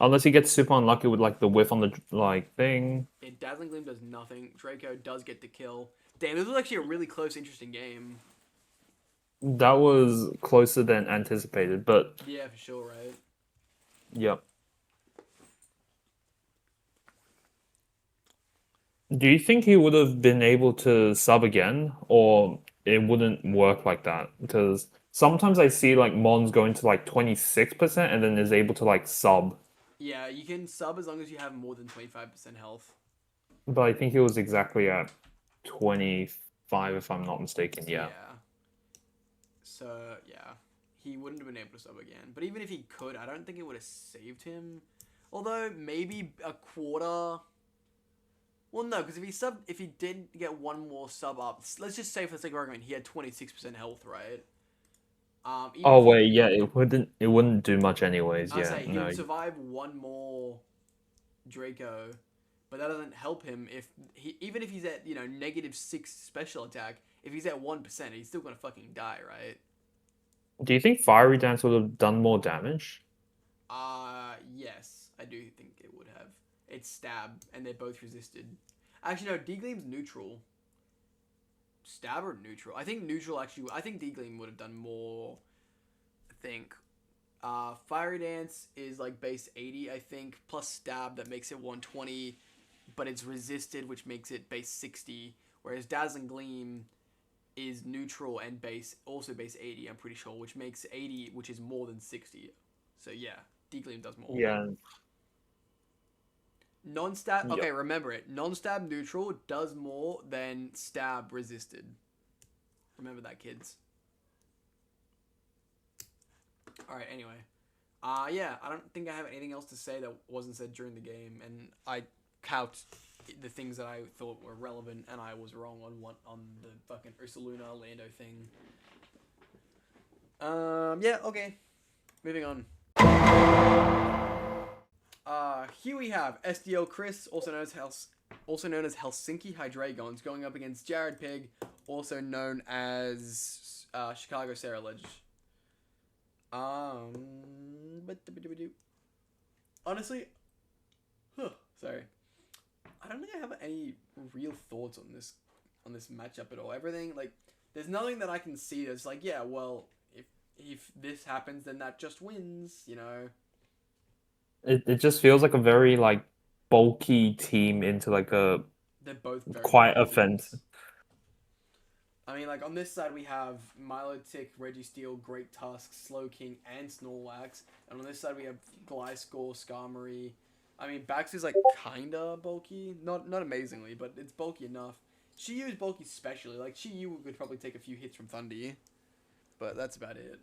Unless he gets super unlucky with like the whiff on the like thing. Yeah, Dazzling Gleam does nothing. Draco does get the kill. Damn, this was actually a really close, interesting game. That was closer than anticipated, but Yeah, for sure, right? yep. Do you think he would have been able to sub again, or it wouldn't work like that? Because sometimes I see like Mons going to like 26% and then is able to like sub. Yeah, you can sub as long as you have more than 25% health. But I think he was exactly at 25, if I'm not mistaken. Yeah. So, yeah. He wouldn't have been able to sub again. But even if he could, I don't think it would have saved him. Although, maybe a quarter... Well, no, because if he did get one more sub up, let's just say for the sake of argument, he had 26% health, right? Oh wait, yeah, it wouldn't do much anyways. I Yeah, say he no. would survive one more Draco, but that doesn't help him even if he's at -6 special attack. If he's at 1%, he's still gonna fucking die, right? Do you think Fiery Dance would have done more damage? Yes, I do think it would have. It's stab, and they're both resisted. Actually, no, D-Gleam's neutral. Stab or neutral? I think neutral actually. I think D-Gleam would have done more. I think. Fiery Dance is like base 80, I think, plus stab that makes it 120, but it's resisted, which makes it base 60. Whereas Dazzling Gleam is neutral and also base 80, I'm pretty sure, which makes 80, which is more than 60. So yeah, D-Gleam does more. Yeah. Non-stab... Yep. Okay, remember it. Non-stab neutral does more than stab resisted. Remember that, kids. Alright, anyway. Yeah, I don't think I have anything else to say that wasn't said during the game, and I couched the things that I thought were relevant, and I was wrong on the fucking Ursaluna Lando thing. Yeah, okay. Moving on. Here we have SDL Chris, also known as Helsinki Hydreigons, going up against Jared Pig, also known as Chicago Ceruledge. Honestly, sorry. I don't think I have any real thoughts on this on this matchup at all. Everything like there's nothing that I can see that's like, yeah, well, if this happens, then that just wins, you know. It just feels like a very like bulky team into like a They're both very quite bulky offensive. teams. I mean, like on this side we have Milotic, Registeel, Great Tusk, Slowking, and Snorlax, and on this side we have Gliscor, Skarmory. I mean, Bax is like kinda bulky, not amazingly, but it's bulky enough. Shiyu is bulky specially. Like Shiyu would probably take a few hits from Thundy, but that's about it.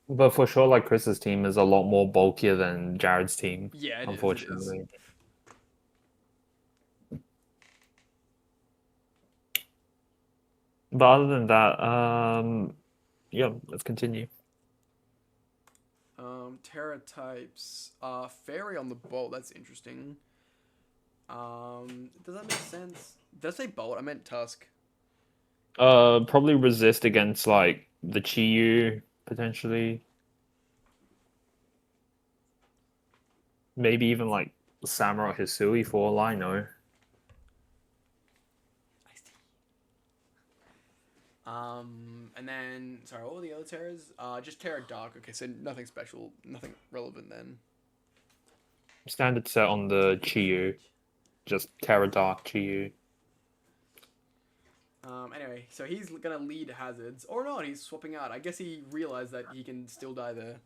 But for sure, like Chris's team is a lot more bulkier than Jared's team, Yeah, it is. It is. unfortunately. But other than that, yeah, let's continue. Terra types. Fairy on the bolt. That's interesting. Does that make sense? Did I say bolt? I meant Tusk. Probably resist against like the Chiyu potentially. Maybe even like Samurott Hisui for all I know. I see. And then sorry, what were the other Terras? Just Terra Dark. Okay, so nothing special, nothing relevant then. Standard set on the Chiyu. Just Terra Dark Chiyu. Anyway, so he's gonna lead hazards or not? He's swapping out. I guess he realized that he can still die there.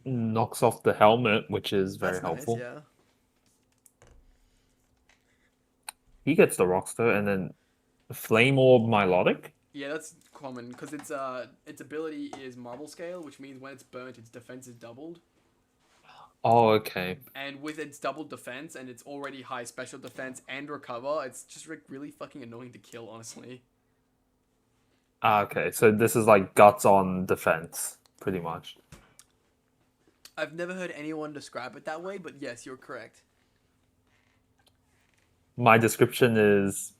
Knocks off the helmet, which is very That's nice, helpful. yeah. He gets the rocks though, and then Flame Orb Milotic. Yeah, that's common because its ability is Marble Scale, which means when it's burnt, its defense is doubled. Oh, okay. And with its double defense and its already high special defense and recover, it's just really fucking annoying to kill, honestly. Ah, okay. So this is like guts on defense, pretty much. I've never heard anyone describe it that way, but yes, you're correct. My description is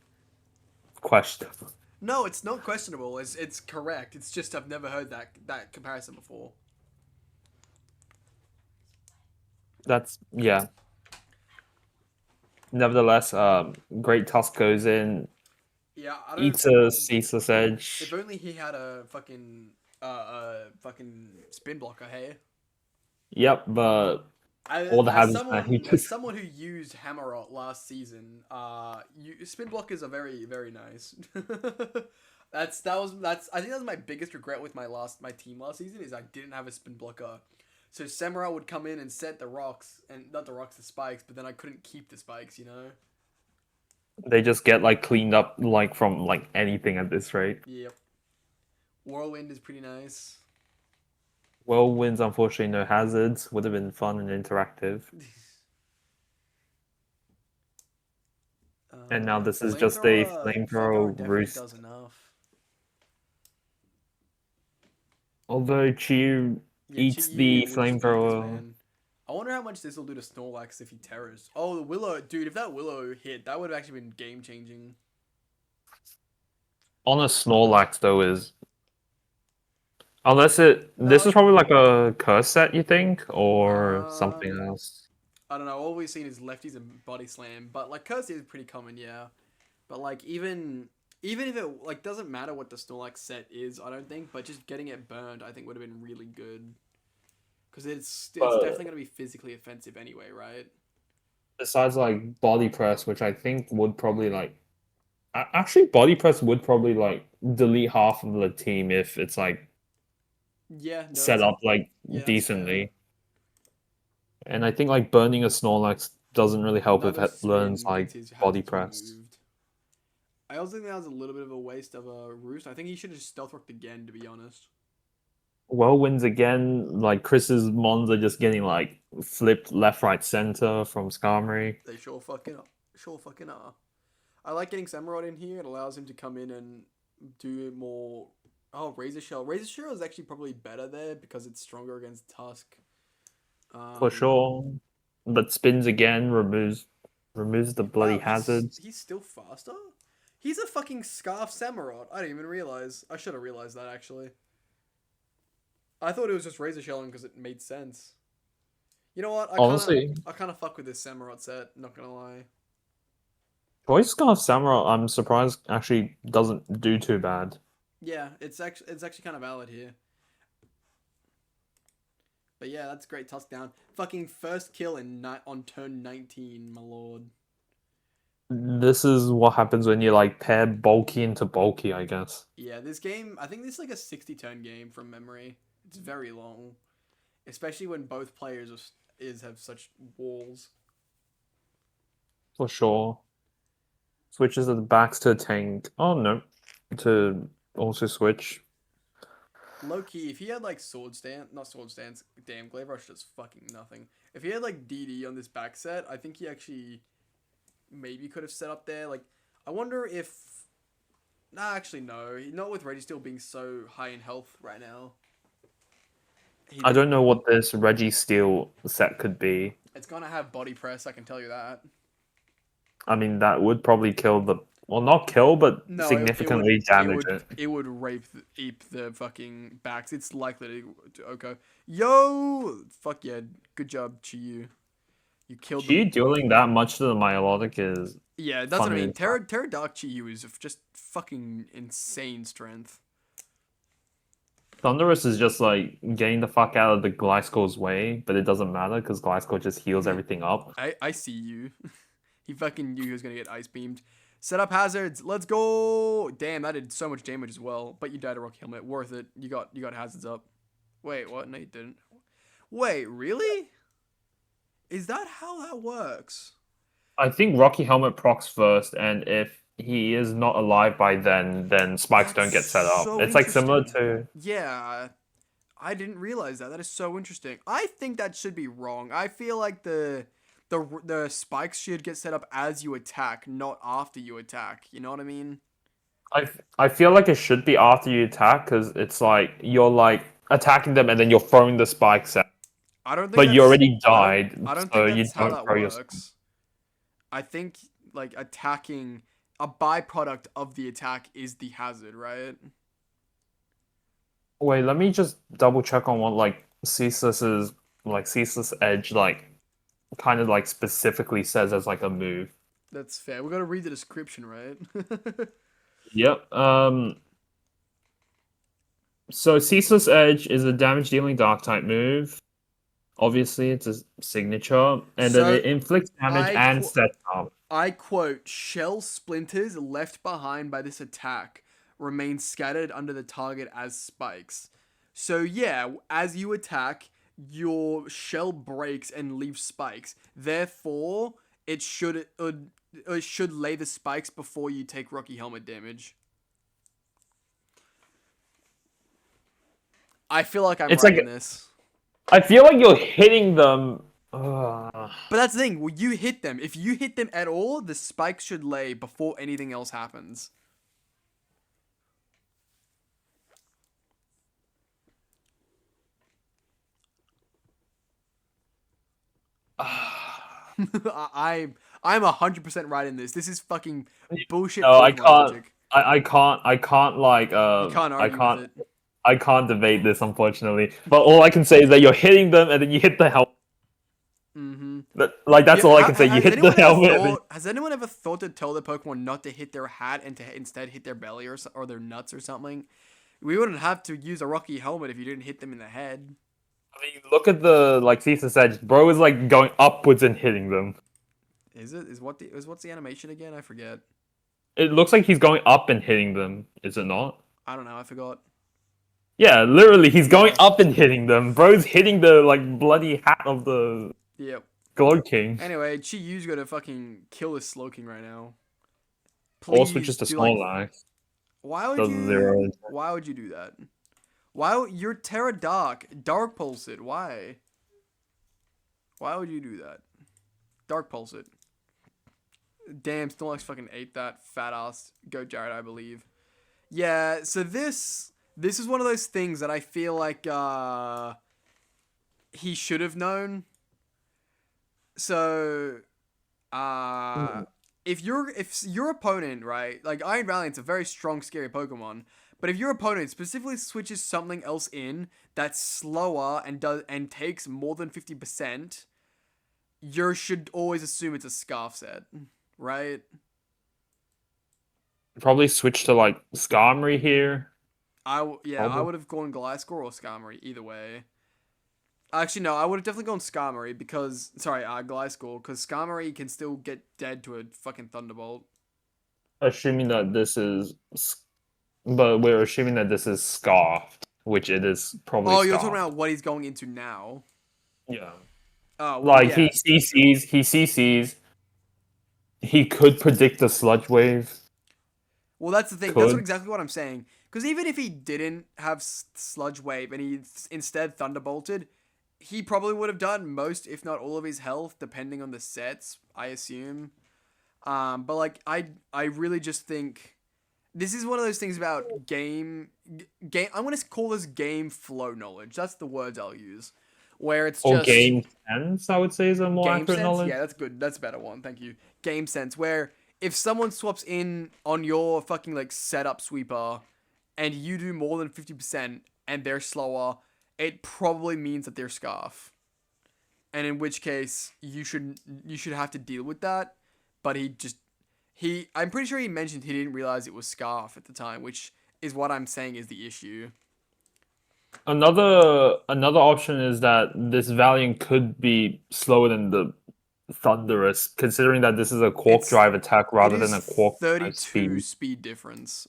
questionable. No, it's not questionable. It's correct. It's just I've never heard that comparison before. That's yeah. Nevertheless, Great Tusk goes in, Yeah, I don't. eats a Ceaseless Edge. If only he had a fucking spin blocker, hey. Yep, but all the habits that he As just someone who used Hammerot last season, spin blockers are very very nice. That's I think that was my biggest regret with my team last season is I didn't have a spin blocker. So Samurott would come in and set the rocks and not the rocks, the spikes, but then I couldn't keep the spikes, you know. they just get like cleaned up like from like anything at this rate. Yep. Whirlwind is pretty nice. Whirlwinds, unfortunately, no hazards. Would have been fun and interactive. And now this is just a flamethrower definitely roost. does enough. Although Chiyu eats Chi the would just eat this, flamethrower. man. I wonder how much this will do to Snorlax if he terrors. Oh, the Willow, dude! If that Willow hit, that would have actually been game changing. On a Snorlax though is unless it No, this is probably like a curse set, you think, or something else. I don't know. All we've seen is lefties and body slam, but like curse is pretty common, yeah. But like even if it like doesn't matter what the Snorlax set is, I don't think. But just getting it burned, I think would have been really good. Because it's definitely gonna be physically offensive anyway, right? Besides like body press, which I think would probably like actually body press would probably like delete half of the team if it's like Yeah, no, set up like yeah, decently. And I think like burning a Snorlax doesn't really help if another it learns spin like gets his body hazards press. removed. I also think that was a little bit of a waste of a roost. I think he should have stealth rocked again, to be honest. Whirlwinds again, like Chris's mons are just getting like flipped left, right, center from Skarmory. They sure fucking are. Sure fucking are. I like getting Samurott in here. It allows him to come in and do more. Oh, Razor Shell. Razor Shell is actually probably better there because it's stronger against Tusk. For sure. But spins again, removes the bloody Wow, hazards. he's still faster? He's a fucking Scarf Samurott. I didn't even realize. I should have realized that, actually. I thought it was just Razor Shelling because it made sense. You know what? Honestly, I kind of fuck with this Samurott set, not gonna lie. Choice Scarf Samurai, I'm surprised actually doesn't do too bad. Yeah, it's actually kind of valid here. But yeah, that's a great touchdown. Fucking first kill on turn 19, my lord. This is what happens when you like pair bulky into bulky, I guess. Yeah, this game, I think this is like a 60 turn game from memory. It's very long, especially when both players have such walls. For sure. Switches at the backs to a tank. Oh no. To also switch. Low key, if he had like sword stance, not sword stance, damn, Glaive Rush does fucking nothing. If he had like DD on this back set, I think he actually maybe could have set up there. Like, I wonder if. Nah, actually, no. Not with Registeel being so high in health right now. I don't know what this Registeel set could be. It's gonna have body press, I can tell you that. I mean, that would probably kill the. Well, not kill, but No, significantly damage it. It would ape the fucking backs. It's likely to okay. Yo, fuck yeah, good job, Chiyu. You killed Chi them. dealing that much to the Milotic is. Yeah, that's what I mean. Terra Dark Chiyu is just fucking insane strength. Thunderous is just like getting the fuck out of the Gliscor's way, but it doesn't matter because Gliscor just heals everything up. I see you. He fucking knew he was gonna get ice beamed. Set up hazards. Let's go. Damn, that did so much damage as well. But you died a rock helmet. Worth it. You got hazards up. Wait, what? No, you didn't. Wait, really? Is that how that works? I think Rocky Helmet procs first, and if he is not alive by then spikes don't get set up. So It's like similar to. Yeah, I didn't realize that. That is so interesting. I think that should be wrong. I feel like the spikes should get set up as you attack, not after you attack. You know what I mean? I feel like it should be after you attack because it's like you're like attacking them and then you're throwing the spikes out. I don't think. But you already died, I don't so think you that's how don't that throw works. I think like attacking a byproduct of the attack is the hazard, right? Wait, let me just double check on what like Ceaseless's like Ceaseless Edge like kind of like specifically says as like a move. That's fair. We gotta read the description, right? Yep. So Ceaseless Edge is a damage dealing dark type move. Obviously, it's a signature, and then it inflicts damage and sets up. I quote: "Shell splinters left behind by this attack remain scattered under the target as spikes." So yeah, as you attack, your shell breaks and leaves spikes. Therefore, it should lay the spikes before you take Rocky Helmet damage. I feel like I'm right in this. I feel like you're hitting them. But that's the thing. When you hit them, if you hit them at all, the spikes should lay before anything else happens. I'm 100% right in this. This is fucking bullshit. No, I can't. Logic. I can't like You can't argue with it. I can't debate this, unfortunately. But all I can say is that you're hitting them, and then you hit the helmet. Mm-hmm. That's all I can say. You hit the helmet. Has anyone ever thought to tell the Pokemon not to hit their hat and to instead hit their belly or their nuts or something? We wouldn't have to use a Rocky Helmet if you didn't hit them in the head. I mean, look at the like Ceaseless Edge. Bro is like going upwards and hitting them. Is it? What's the animation again? I forget. It looks like he's going up and hitting them. Is it not? I don't know. I forgot. Yeah, literally, he's going up and hitting them. Bro's hitting the like bloody hat of the Gold King. Anyway, Chiyu's gonna fucking kill this Slowking right now. Or switches to Small Axe. Why would you do that? You're Terra Dark Pulse it? Why? Why would you do that? Dark Pulse it. Damn, Snorlax fucking ate that fat ass Go Jared, I believe. Yeah, so this is one of those things that I feel like he should have known. So if your opponent, right, like Iron Valiant's a very strong, scary Pokemon, but if your opponent specifically switches something else in that's slower and takes more than 50%, you should always assume it's a Scarf set, right? Probably switch to like Skarmory here. Yeah, I Probably. would have gone Gliscor or Skarmory either way. Actually, no, I would have definitely gone Skarmory because Gliscor because Skarmory can still get dead to a fucking Thunderbolt. Assuming that this is, but we're assuming that this is Scarfed, which it is probably Oh, you're talking Scarfed. about what he's going into now. Yeah. Oh well, Like yeah. he CCs. He could predict the Sludge Wave. Well, that's the thing. That's Could. exactly what I'm saying. Because even if he didn't have Sludge Wave and he instead Thunderbolted, he probably would have done most, if not all, of his health, depending on the sets. I assume. But like I really just think this is one of those things about game. I'm gonna call this game flow knowledge. That's the words I'll use. Where it's Or just game sense, I would say, is a more game accurate sense. knowledge. Yeah, that's good. That's a better one. Thank you. Game sense. Where if someone swaps in on your fucking like setup sweeper, and you do more than 50% and they're slower, it probably means that they're scarf. And in which case you should have to deal with that. But I'm pretty sure he mentioned he didn't realize it was scarf at the time, which is what I'm saying is the issue. Another option is that this Valiant could be slower than the Thunderous, considering that this is a Quark It's Drive attack it rather than is a Quark Drive 32 speed. speed difference.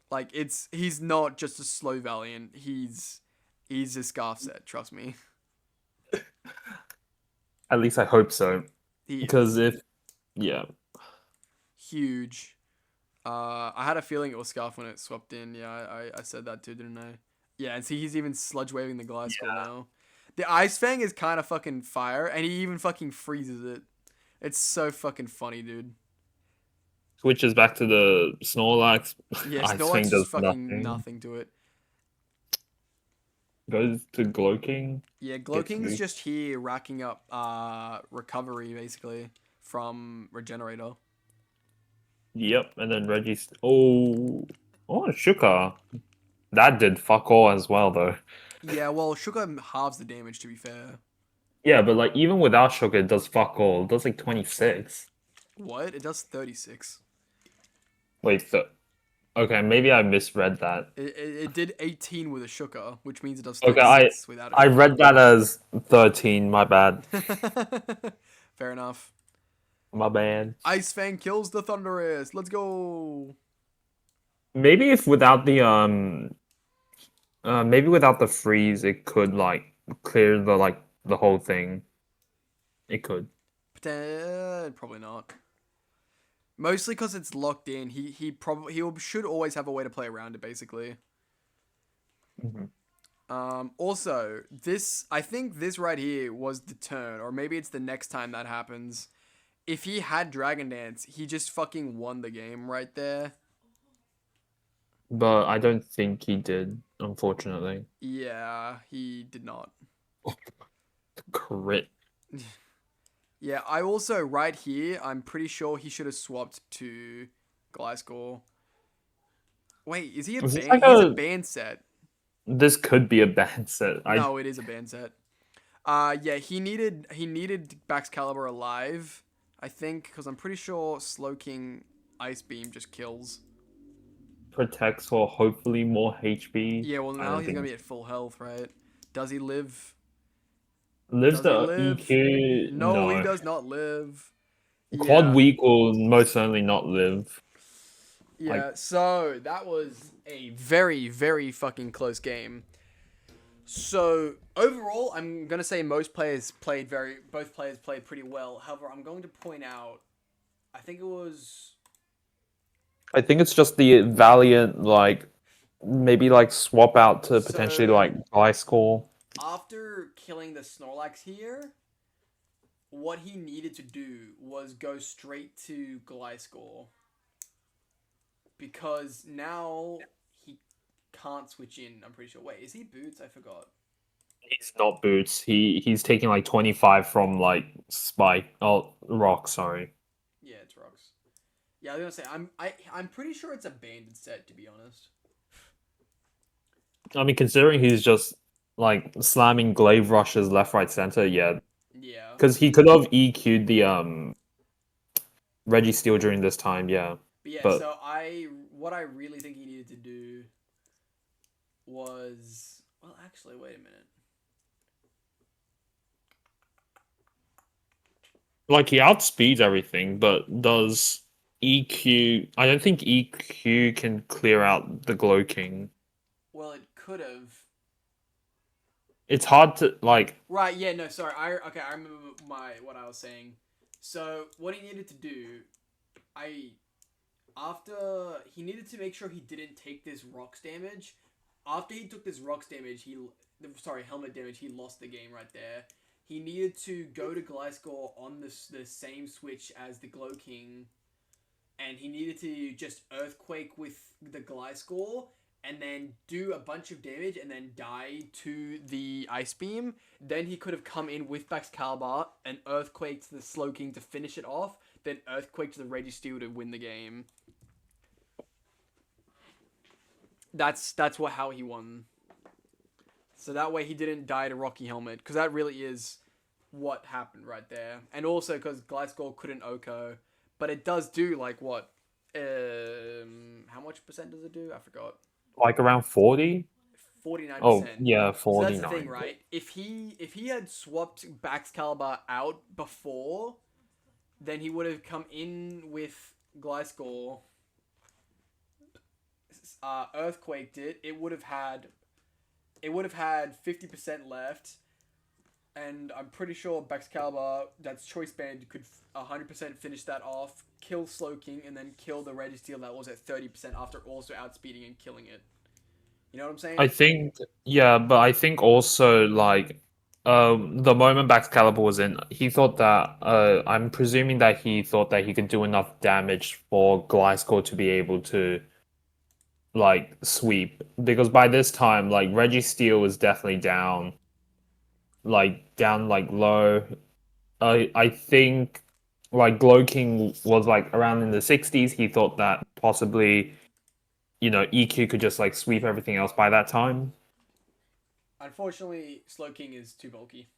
Like he's not just a slow Valiant. He's a scarf set. Trust me. At least I hope so. He Because is if yeah, huge. I had a feeling it was scarf when it swapped in. Yeah, I said that too, didn't I? Yeah, and see he's even sludge waving the Gliscor now. The Ice Fang is kind of fucking fire, and he even fucking freezes it. It's so fucking funny, dude. switches back to the Snorlax. Yeah, Ice Snorlax Fang just does fucking nothing. nothing to it. Goes to Gloking. Yeah, Gets Glowking's me. just here racking up recovery basically from Regenerator. Yep, and then Reggie's. Shuka. That did fuck all as well, though. Yeah, well, Sugar halves the damage to be fair. Yeah, but like even without Shuka, it does fuck all. It does like 26. What? It does 36. Wait, okay, maybe I misread that. It did 18 with a Shuka, which means it does Okay, 36 without a I Shuka. read that as 13. My bad. Fair enough. My bad. Ice Fang kills the Thunderous. Let's go. Maybe if without the maybe without the freeze, it could like clear the whole thing. It could. Probably not. Mostly because it's locked in. He should always have a way to play around it. Basically. Mhm. Also, I think this right here was the turn, or maybe it's the next time that happens. If he had Dragon Dance, he just fucking won the game right there. But I don't think he did, unfortunately. Yeah, he did not. Crit. Yeah, I also right here, I'm pretty sure he should have swapped to Gliscor. Wait, is he a Was this band? like He's a band set. This could be a bad set. No, it is a band set. Yeah, he needed Baxcalibur alive, I think, because I'm pretty sure Slowking Ice Beam just kills. protects for hopefully more HP. Yeah, well I now don't he's think gonna be at full health, right? Does he live? lives Does he the live? EQ. No, he No. does not live. Quad Yeah. weak will most certainly not live. Yeah, so that was a very, very fucking close game. So overall, I'm gonna say both players played pretty well. However, I'm going to point out, I think it was I think it's just the Valiant, like maybe like swap out to potentially so like Gliscor. after killing the Snorlax here, what he needed to do was go straight to Gliscor because now he can't switch in. I'm pretty sure. Wait, is he Boots? I forgot. He's not Boots. He's taking like 25 from like Spike. Oh, Rock. Sorry. Yeah, it's Rocks. Yeah, I was gonna say I'm pretty sure it's a banded set to be honest. I mean, considering he's just like slamming Glaive Rushes left, right, center. Yeah, Yeah. because he could have EQ'd Registeel during this time, yeah. But yeah, But so what I really think he needed to do was, well, actually, wait a minute. like he outspeeds everything, but does EQ? I don't think EQ can clear out the Glow King. Well, it could have. It's hard to like. Right, yeah, no, sorry. I remember what I was saying. So, what he needed to do, after he needed to make sure he didn't take this rocks damage. After he took this rocks damage, helmet damage, he lost the game right there. He needed to go to Gliscor on the same switch as the Glow King, and he needed to just Earthquake with the Gliscor, and then do a bunch of damage, and then die to the Ice Beam. Then he could have come in with Baxcalibur and Earthquake to the Slowking to finish it off, then Earthquake to the Registeel to win the game. That's how he won. So that way he didn't die to Rocky Helmet, because that really is what happened right there. And also because Gliscor couldn't Oko, but it does do like what? How much percent does it do? I forgot. Like around 40? 49%. Oh, yeah, So 49. that's the thing, right? If he had swapped Baxcalibur out before, then he would have come in with Gliscor, Earthquaked it. It would have had 50% left, and I'm pretty sure Baxcalibur, that's Choice Band, could 100% finish that off, kill Slowking, and then kill the Registeel that was at 30% after also outspeeding and killing it. You know what I'm saying? I think, yeah, but I think also like the moment Baxcalibur was in, he thought that I'm presuming that he thought that he could do enough damage for Gliscor to be able to like sweep, because by this time like Registeel was definitely down like low. I think like Glow King was like around in the 60s. He thought that possibly, EQ could just like sweep everything else by that time. Unfortunately, Slowking is too bulky.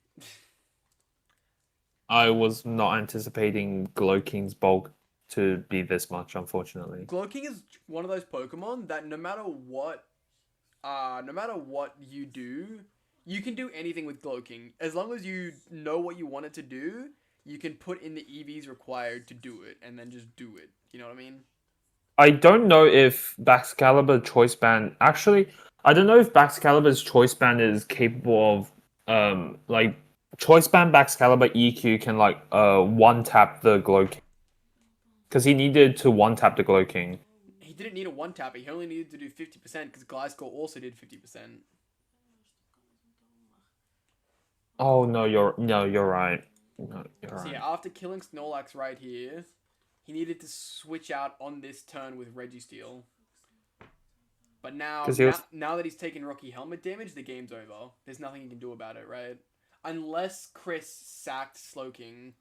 I was not anticipating Glow King's bulk to be this much, unfortunately. Glowking is one of those Pokemon that no matter what you do, you can do anything with Glowking. As long as you know what you want it to do, you can put in the EVs required to do it, and then just do it. You know what I mean? I don't know if Baxcalibur Choice Band actually. I don't know if Baxcalibur's Choice Band is capable of like Choice Band Baxcalibur EQ can like one tap the Glow King, because he needed to one tap the Glow King. He didn't need a one tapper. He only needed to do 50% because Gliscor also did 50%. Oh no, you're right. No, you're So right. yeah, after killing Snorlax right here, he needed to switch out on this turn with Registeel. But now that he's taken Rocky Helmet damage, the game's over. There's nothing he can do about it, right? Unless Chris sacked Slowking,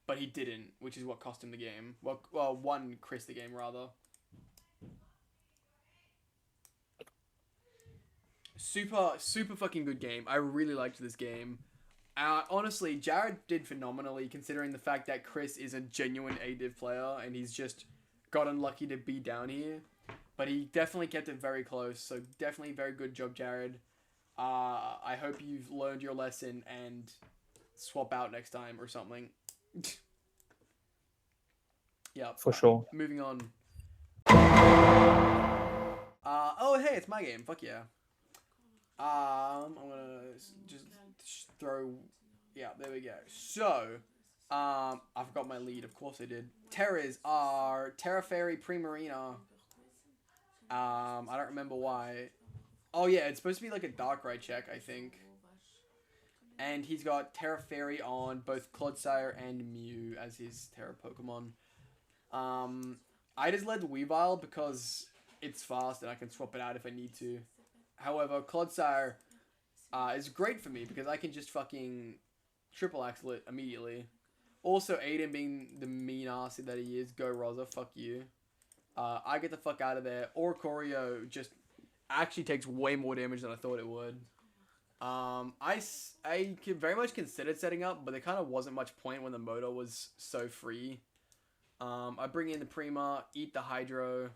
but he didn't, which is what cost him the game. Well, won Chris the game, rather. Super fucking good game. I really liked this game. Honestly, Jared did phenomenally considering the fact that Chris is a genuine A-Div player and he's just got unlucky to be down here. But he definitely kept it very close, so definitely very good job, Jared. I hope you've learned your lesson and swap out next time or something. Yeah. For sure. Moving on. Oh, hey, it's my game. Fuck yeah. I'm gonna just throw. Yeah, there we go. So, I forgot my lead. Of course I did. Terras are Terra Fairy Primarina. I don't remember why. Oh yeah, it's supposed to be like a Darkrai check, I think. And he's got Terra Fairy on both Clodsire and Mew as his Terra Pokemon. I just led Weavile because it's fast and I can swap it out if I need to. However, Clodsire is great for me because I can just fucking triple axle it immediately. Also, Aiden being the mean ass that he is, go Rosa, fuck you. I get the fuck out of there. Oricorio just actually takes way more damage than I thought it would. I very much considered setting up, but there kind of wasn't much point when the motor was so free. I bring in the Prima, eat the Hydro,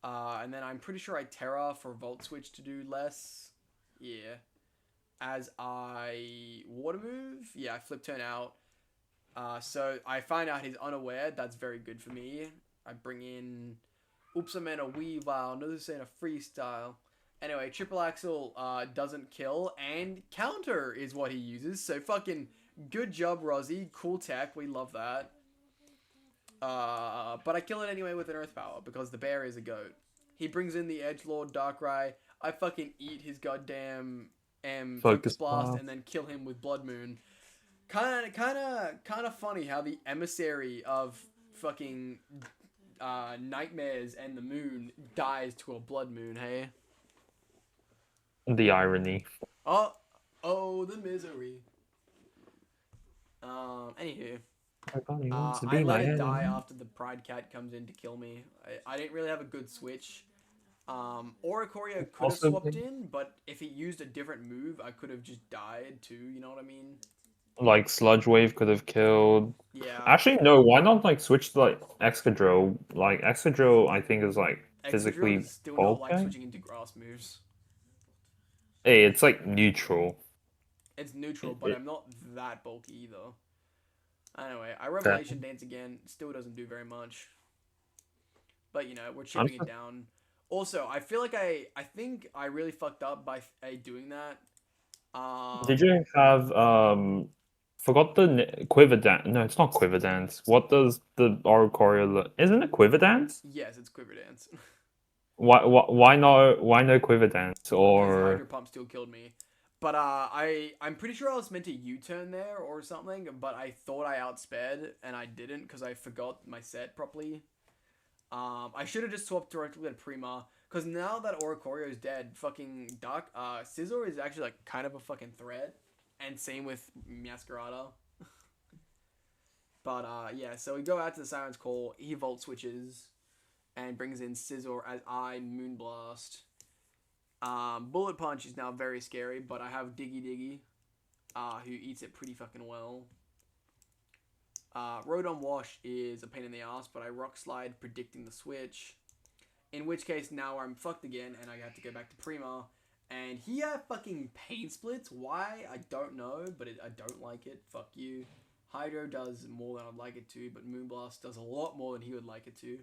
and then I'm pretty sure I Terra for Volt Switch to do less. Yeah. As I Water Move, yeah, I Flip Turn out. So I find out he's unaware. That's very good for me. I bring in Oops, I'm in a Weavile. No, this ain't a freestyle. Anyway, Triple Axel doesn't kill, and Counter is what he uses. So fucking good job, Rozzy. Cool tech. We love that. But I kill it anyway with an Earth Power because the bear is a goat. He brings in the Edgelord Darkrai. I fucking eat his goddamn Focus Blast and then kill him with Blood Moon. Kind of funny how the emissary of fucking Nightmares and the Moon dies to a Blood Moon. Hey. The irony. Oh, the misery. Anywho. I let it die after the Pride Cat comes in to kill me. I didn't really have a good switch. Oricorio could have swapped in, but if he used a different move, I could have just died too, you know what I mean? Like Sludge Wave could have killed. Yeah. Actually, no, why not like switch to like Excadrill? Like Excadrill, I think is like physically is still not like switching into grass moves. Hey, it's like neutral. It's neutral, but I'm not that bulky either. Anyway, I Revelation Dance again. Still doesn't do very much. But, you know, we're chipping it down. Also, I feel like I think I really fucked up by doing that. Did you have, forgot the Quiver Dance? No, it's not Quiver Dance. What does the Oricorio look? Isn't it Quiver Dance? Yes, it's Quiver Dance. Why no Quiver Dance? Or... Because Hydro Pump still killed me. But I'm pretty sure I was meant to U-turn there or something, but I thought I outsped, and I didn't because I forgot my set properly. I should have just swapped directly to Prima, because now that Oricorio is dead, fucking Scizor is actually like kind of a fucking threat, and same with Masquerada. But yeah, so we go out to the Siren's Call, he Volt Switches, and brings in Scizor as I Moonblast. Bullet Punch is now very scary, but I have Diggy, who eats it pretty fucking well. Rotom Wash is a pain in the ass, but I Rock Slide predicting the switch. In which case, now I'm fucked again, and I have to go back to Prima. And he had fucking Pain Splits. Why? I don't know, but I don't like it. Fuck you. Hydro does more than I'd like it to, but Moonblast does a lot more than he would like it to.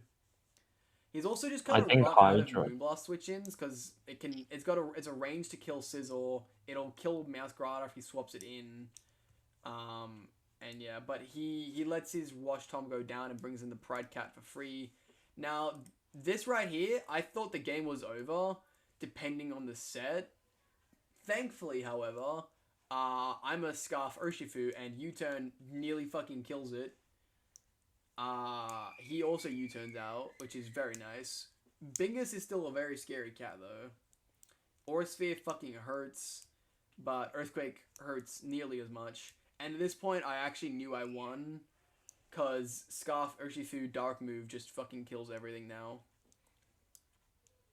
He's also just kind of run out of Moonblast switch-ins because it's a range to kill Scizor. It'll kill Masquerada if he swaps it in. And yeah, but he lets his Wash Tom go down and brings in the Pride Cat for free. Now, this right here, I thought the game was over, depending on the set. Thankfully, however, I'm a Scarf Urshifu, and U-turn nearly fucking kills it. He also U-turns out, which is very nice. Bingus is still a very scary cat, though. Aura Sphere fucking hurts, but Earthquake hurts nearly as much. And at this point, I actually knew I won, because Scarf Urshifu Dark Move just fucking kills everything now.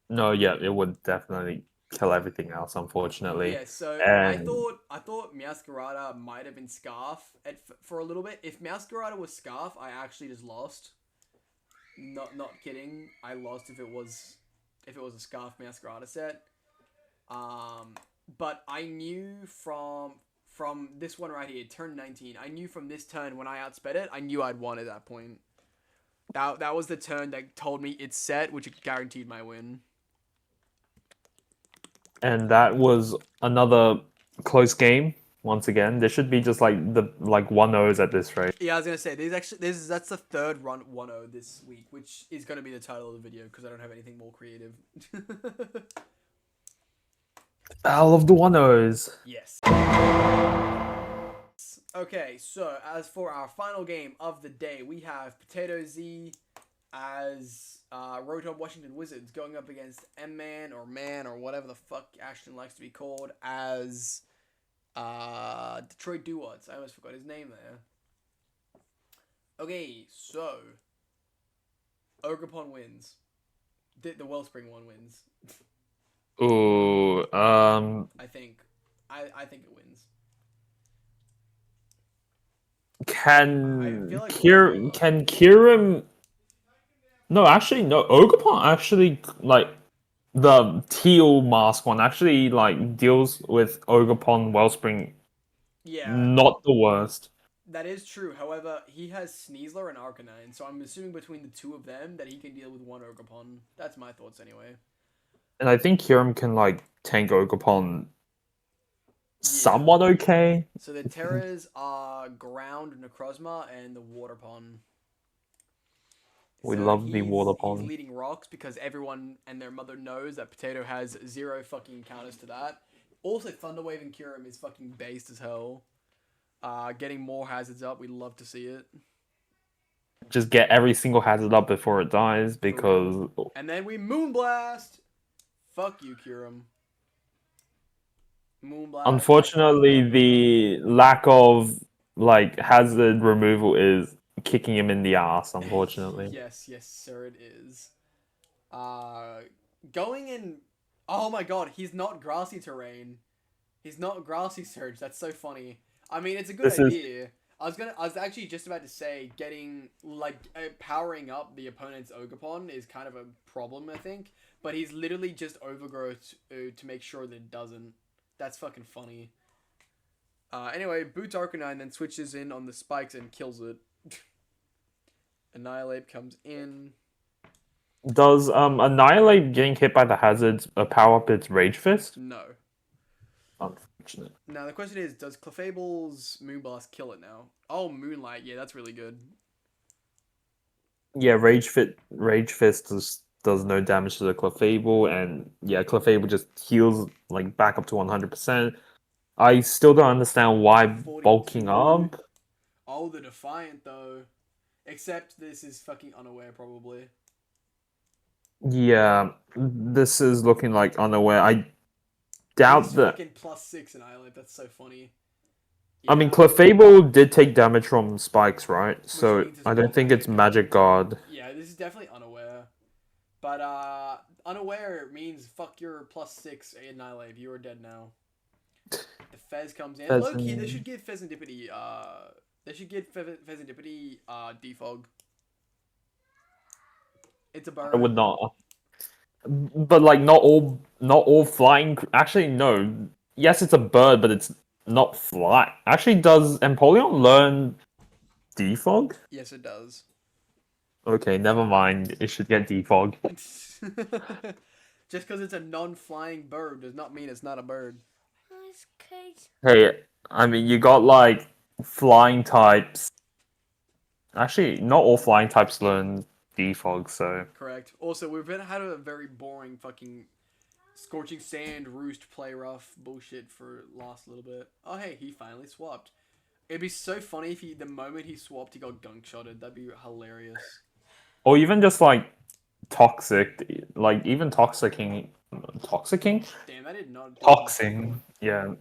No, yeah, it would definitely kill everything else, unfortunately. Yeah, so I thought Masquerada might have been Scarf for a little bit. If Masquerada was Scarf, I actually just lost. Not kidding. I lost if it was a Scarf Masquerada set. But I knew from this one right here, turn 19. I knew from this turn when I outsped it, I knew I'd won at that point. That was the turn that told me it's set, which guaranteed my win. And that was another close game. Once again, there should be just like 1-0s at this rate. Yeah, I was gonna say that's the third run 1-0 this week, which is gonna be the title of the video because I don't have anything more creative. I love the 1-0s. Yes. Okay, so as for our final game of the day, we have Potato Z as Rotom Washington Wizards going up against M-Man or whatever the fuck Ashton likes to be called as Detroit Dewott. I almost forgot his name there. Okay, so Ogerpon wins. The Wellspring one wins. Ooh, I think it wins. Can feel like Water. Can Kieran? No, actually, no. Ogerpon actually like the teal mask one actually like deals with Ogerpon Wellspring. Yeah, Not the worst. that is true. However, he has Sneasler and Arcanine, so I'm assuming between the two of them that he can deal with one Ogerpon. That's my thoughts anyway. And I think Kieran can like tank Ogerpon Yeah. somewhat okay. So the Terras are Ground Necrozma and the Water Pond. We So love the Water he's Pond. leading rocks because everyone and their mother knows that Potato has zero fucking counters to that. Also, Thunderwave and Kyurem is fucking based as hell. Getting more hazards up, we love to see it. Just get every single hazard up before it dies because And then we Moonblast! Fuck you, Kyurem. Moonblast. unfortunately the lack of like hazard removal is kicking him in the ass, unfortunately. Yes, sir, it is. Going in. Oh my god, he's not grassy terrain. He's not grassy surge. That's so funny. I mean, it's a good idea. I was actually just about to say getting powering up the opponent's Ogerpon is kind of a problem, I think. But he's literally just overgrowth to make sure that it doesn't. That's fucking funny. Anyway, boots Arcanine, then switches in on the spikes and kills it. Annihilate comes in. Does Annihilate getting hit by the hazards power up its Rage Fist? No. Unfortunate. Now the question is, does Clefable's Moonblast kill it now? Oh, Moonlight, yeah, that's really good. Yeah, Rage Fist does no damage to the Clefable, and yeah, Clefable just heals like back up to 100%. I still don't understand why 42. bulking up. Oh, the Defiant though. Except this is fucking unaware probably. Yeah, this is looking like unaware. I doubt He's that. fucking +6 in Island. That's so funny. I mean, Yeah, Clefable did take damage from spikes, right? So means it's I don't not think it's Magic Guard. Yeah, this is definitely unaware. But unaware means fuck your +6 Annihilate. You are dead now. The Fez comes in. Low-key, they should give Fezandipity defog. It's a bird. I would not. But like not all flying. Actually, no. Yes, it's a bird, but it's not fly. Actually, does Empoleon learn defog? Yes, it does. Okay, never mind. It should get defog. Just because it's a non-flying bird does not mean it's not a bird. Hey, I mean, you got like flying types. Actually, not all flying types learn defog, so. Correct. Also, we've had a very boring fucking Scorching Sand, Roost, Play Rough bullshit for last little bit. Oh, hey, he finally swapped. It'd be so funny if the moment he swapped, he got gunk shotted. That'd be hilarious. Or even just like toxic, like even toxicking. Damn, that did not. Toxing, yeah.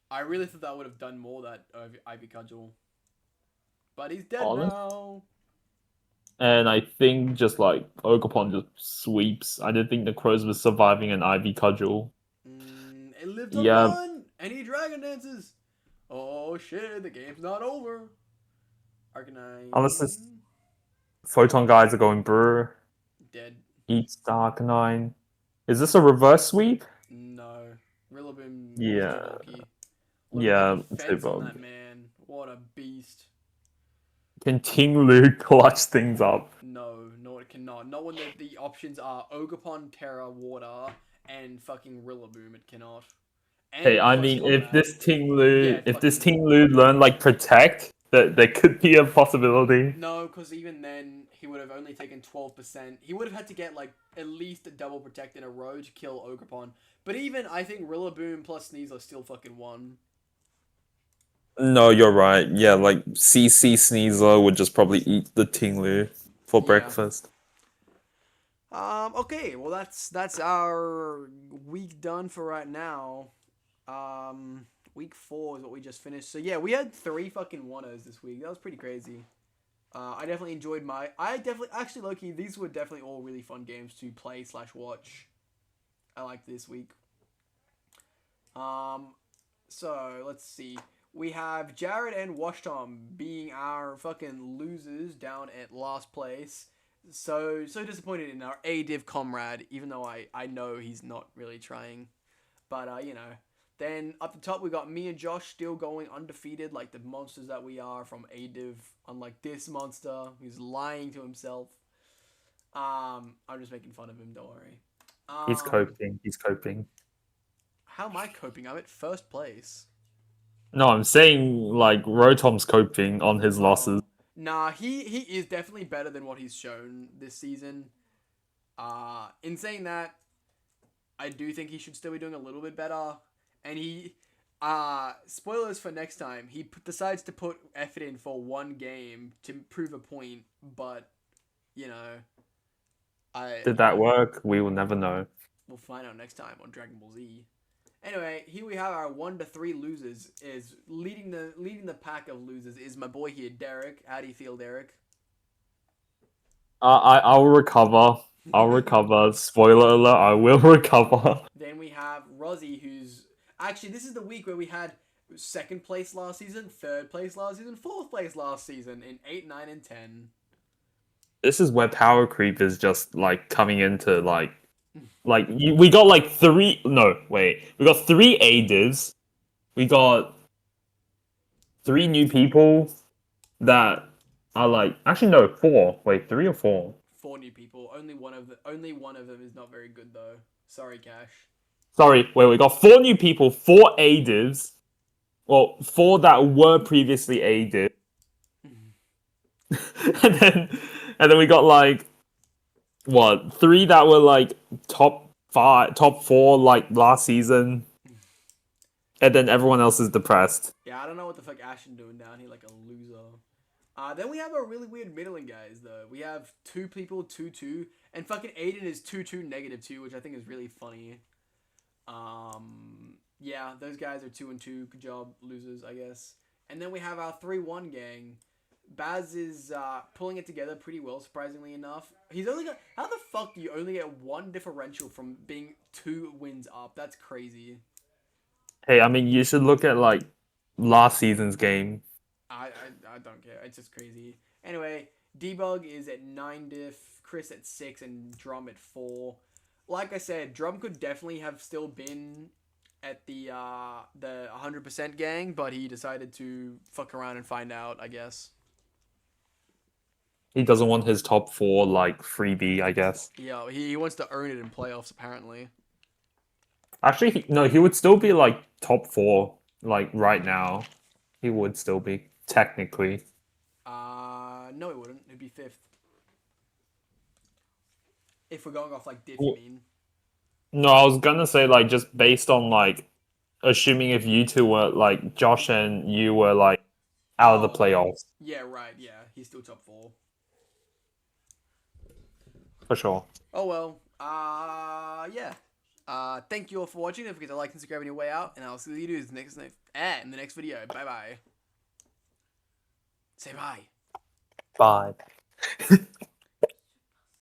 I really thought that would have done more that Ivy Cudgel. But he's dead now. And I think just like Ogerpon just sweeps. I didn't think the Crows was surviving an Ivy Cudgel. It lived on one, and he Dragon Dances. Oh shit, the game's not over. Arcanine. Unless this Photon guys are going brr. Dead. Eats the Arcanine. Is this a reverse sweep? No. Rillaboom. Yeah. Yeah. On that man. What a beast. Can Tinglu clutch things up? No, it cannot. Not when the options are Ogerpon, Terra, Water, and fucking Rillaboom. It cannot. And hey, I mean, if this Tinglu learned like Protect, that there could be a possibility. No, because even then he would have only taken 12%. He would have had to get like at least a double Protect in a row to kill Ogerpon. But even I think Rillaboom plus Sneasler still fucking won. No, you're right. Yeah, like CC Sneasler would just probably eat the Tinglu for breakfast. Okay, well that's our week done for right now. Week 4 is what we just finished. So yeah, we had 3 fucking 1-0s this week. That was pretty crazy. I definitely enjoyed actually low-key, these were definitely all really fun games to play / watch. I liked this week. So let's see. we have Jared and Washtom being our fucking losers down at last place. So disappointed in our A-Div comrade, even though I know he's not really trying. But, you know. Then up the top, we got me and Josh still going undefeated like the monsters that we are from A-Div. Unlike this monster, who's lying to himself. I'm just making fun of him, don't worry. He's coping. He's coping. How am I coping? I'm at first place. No, I'm saying like Rotom's coping on his losses. Nah, he is definitely better than what he's shown this season. In saying that, I do think he should still be doing a little bit better. And spoilers for next time, he decides to put effort in for one game to prove a point, but, you know, Did that work? We will never know. We'll find out next time on Dragon Ball Z. Anyway, here we have our 1-3 losers. Is leading the pack of losers is my boy here, Derek. How do you feel, Derek? I'll recover. I'll recover. Spoiler alert, I will recover. Then we have Rozzy, who's... Actually, this is the week where we had 2nd place last season, 3rd place last season, 4th place last season in 8, 9, and 10. This is where power creep is just, like, coming into, like... we got, like, 3... No, wait. We got 3 A-Divs. We got 3 new people that are, like... Actually, no, 4. Wait, 3 or 4? 4 new people. Only one of them is not very good, though. Sorry, Cash. Sorry, wait, we got 4 new people, 4 A-Divs. Well, 4 that were previously A-Div. and then we got, like... What? 3 that were, like, top 4, like, last season. And then everyone else is depressed. Yeah, I don't know what the fuck Ashen doing down here like a loser. Then we have our really weird middling guys, though. We have 2 people, 2-2. And fucking Aiden is 2-2, -2, which I think is really funny. Yeah, those guys are 2-2. Good job, losers, I guess. And then we have our 3-1 gang. Baz is pulling it together pretty well, surprisingly enough. He's only got... How the fuck do you only get 1 differential from being 2 wins up? That's crazy. Hey, I mean, you should look at, like, last season's game. I don't care. It's just crazy. Anyway, Debug is at 9 diff, Chris at 6, and Drum at 4. Like I said, Drum could definitely have still been at the 100% gang, but he decided to fuck around and find out, I guess. He doesn't want his top 4, like, freebie, I guess. Yeah, he wants to earn it in playoffs, apparently. Actually, no, he would still be, like, top 4, like, right now. He would still be, technically. No, he wouldn't. He'd be 5th. If we're going off, like, diff, you mean? No, I was gonna say, like, just based on, like, assuming if you two were, like, Josh and you were, like, out of the playoffs. Yeah, right, yeah. He's still top 4. For sure. Oh, well. Yeah. Thank you all for watching. Don't forget to like and subscribe on your way out, and I'll see you in the next video. Bye-bye. Say bye. Bye.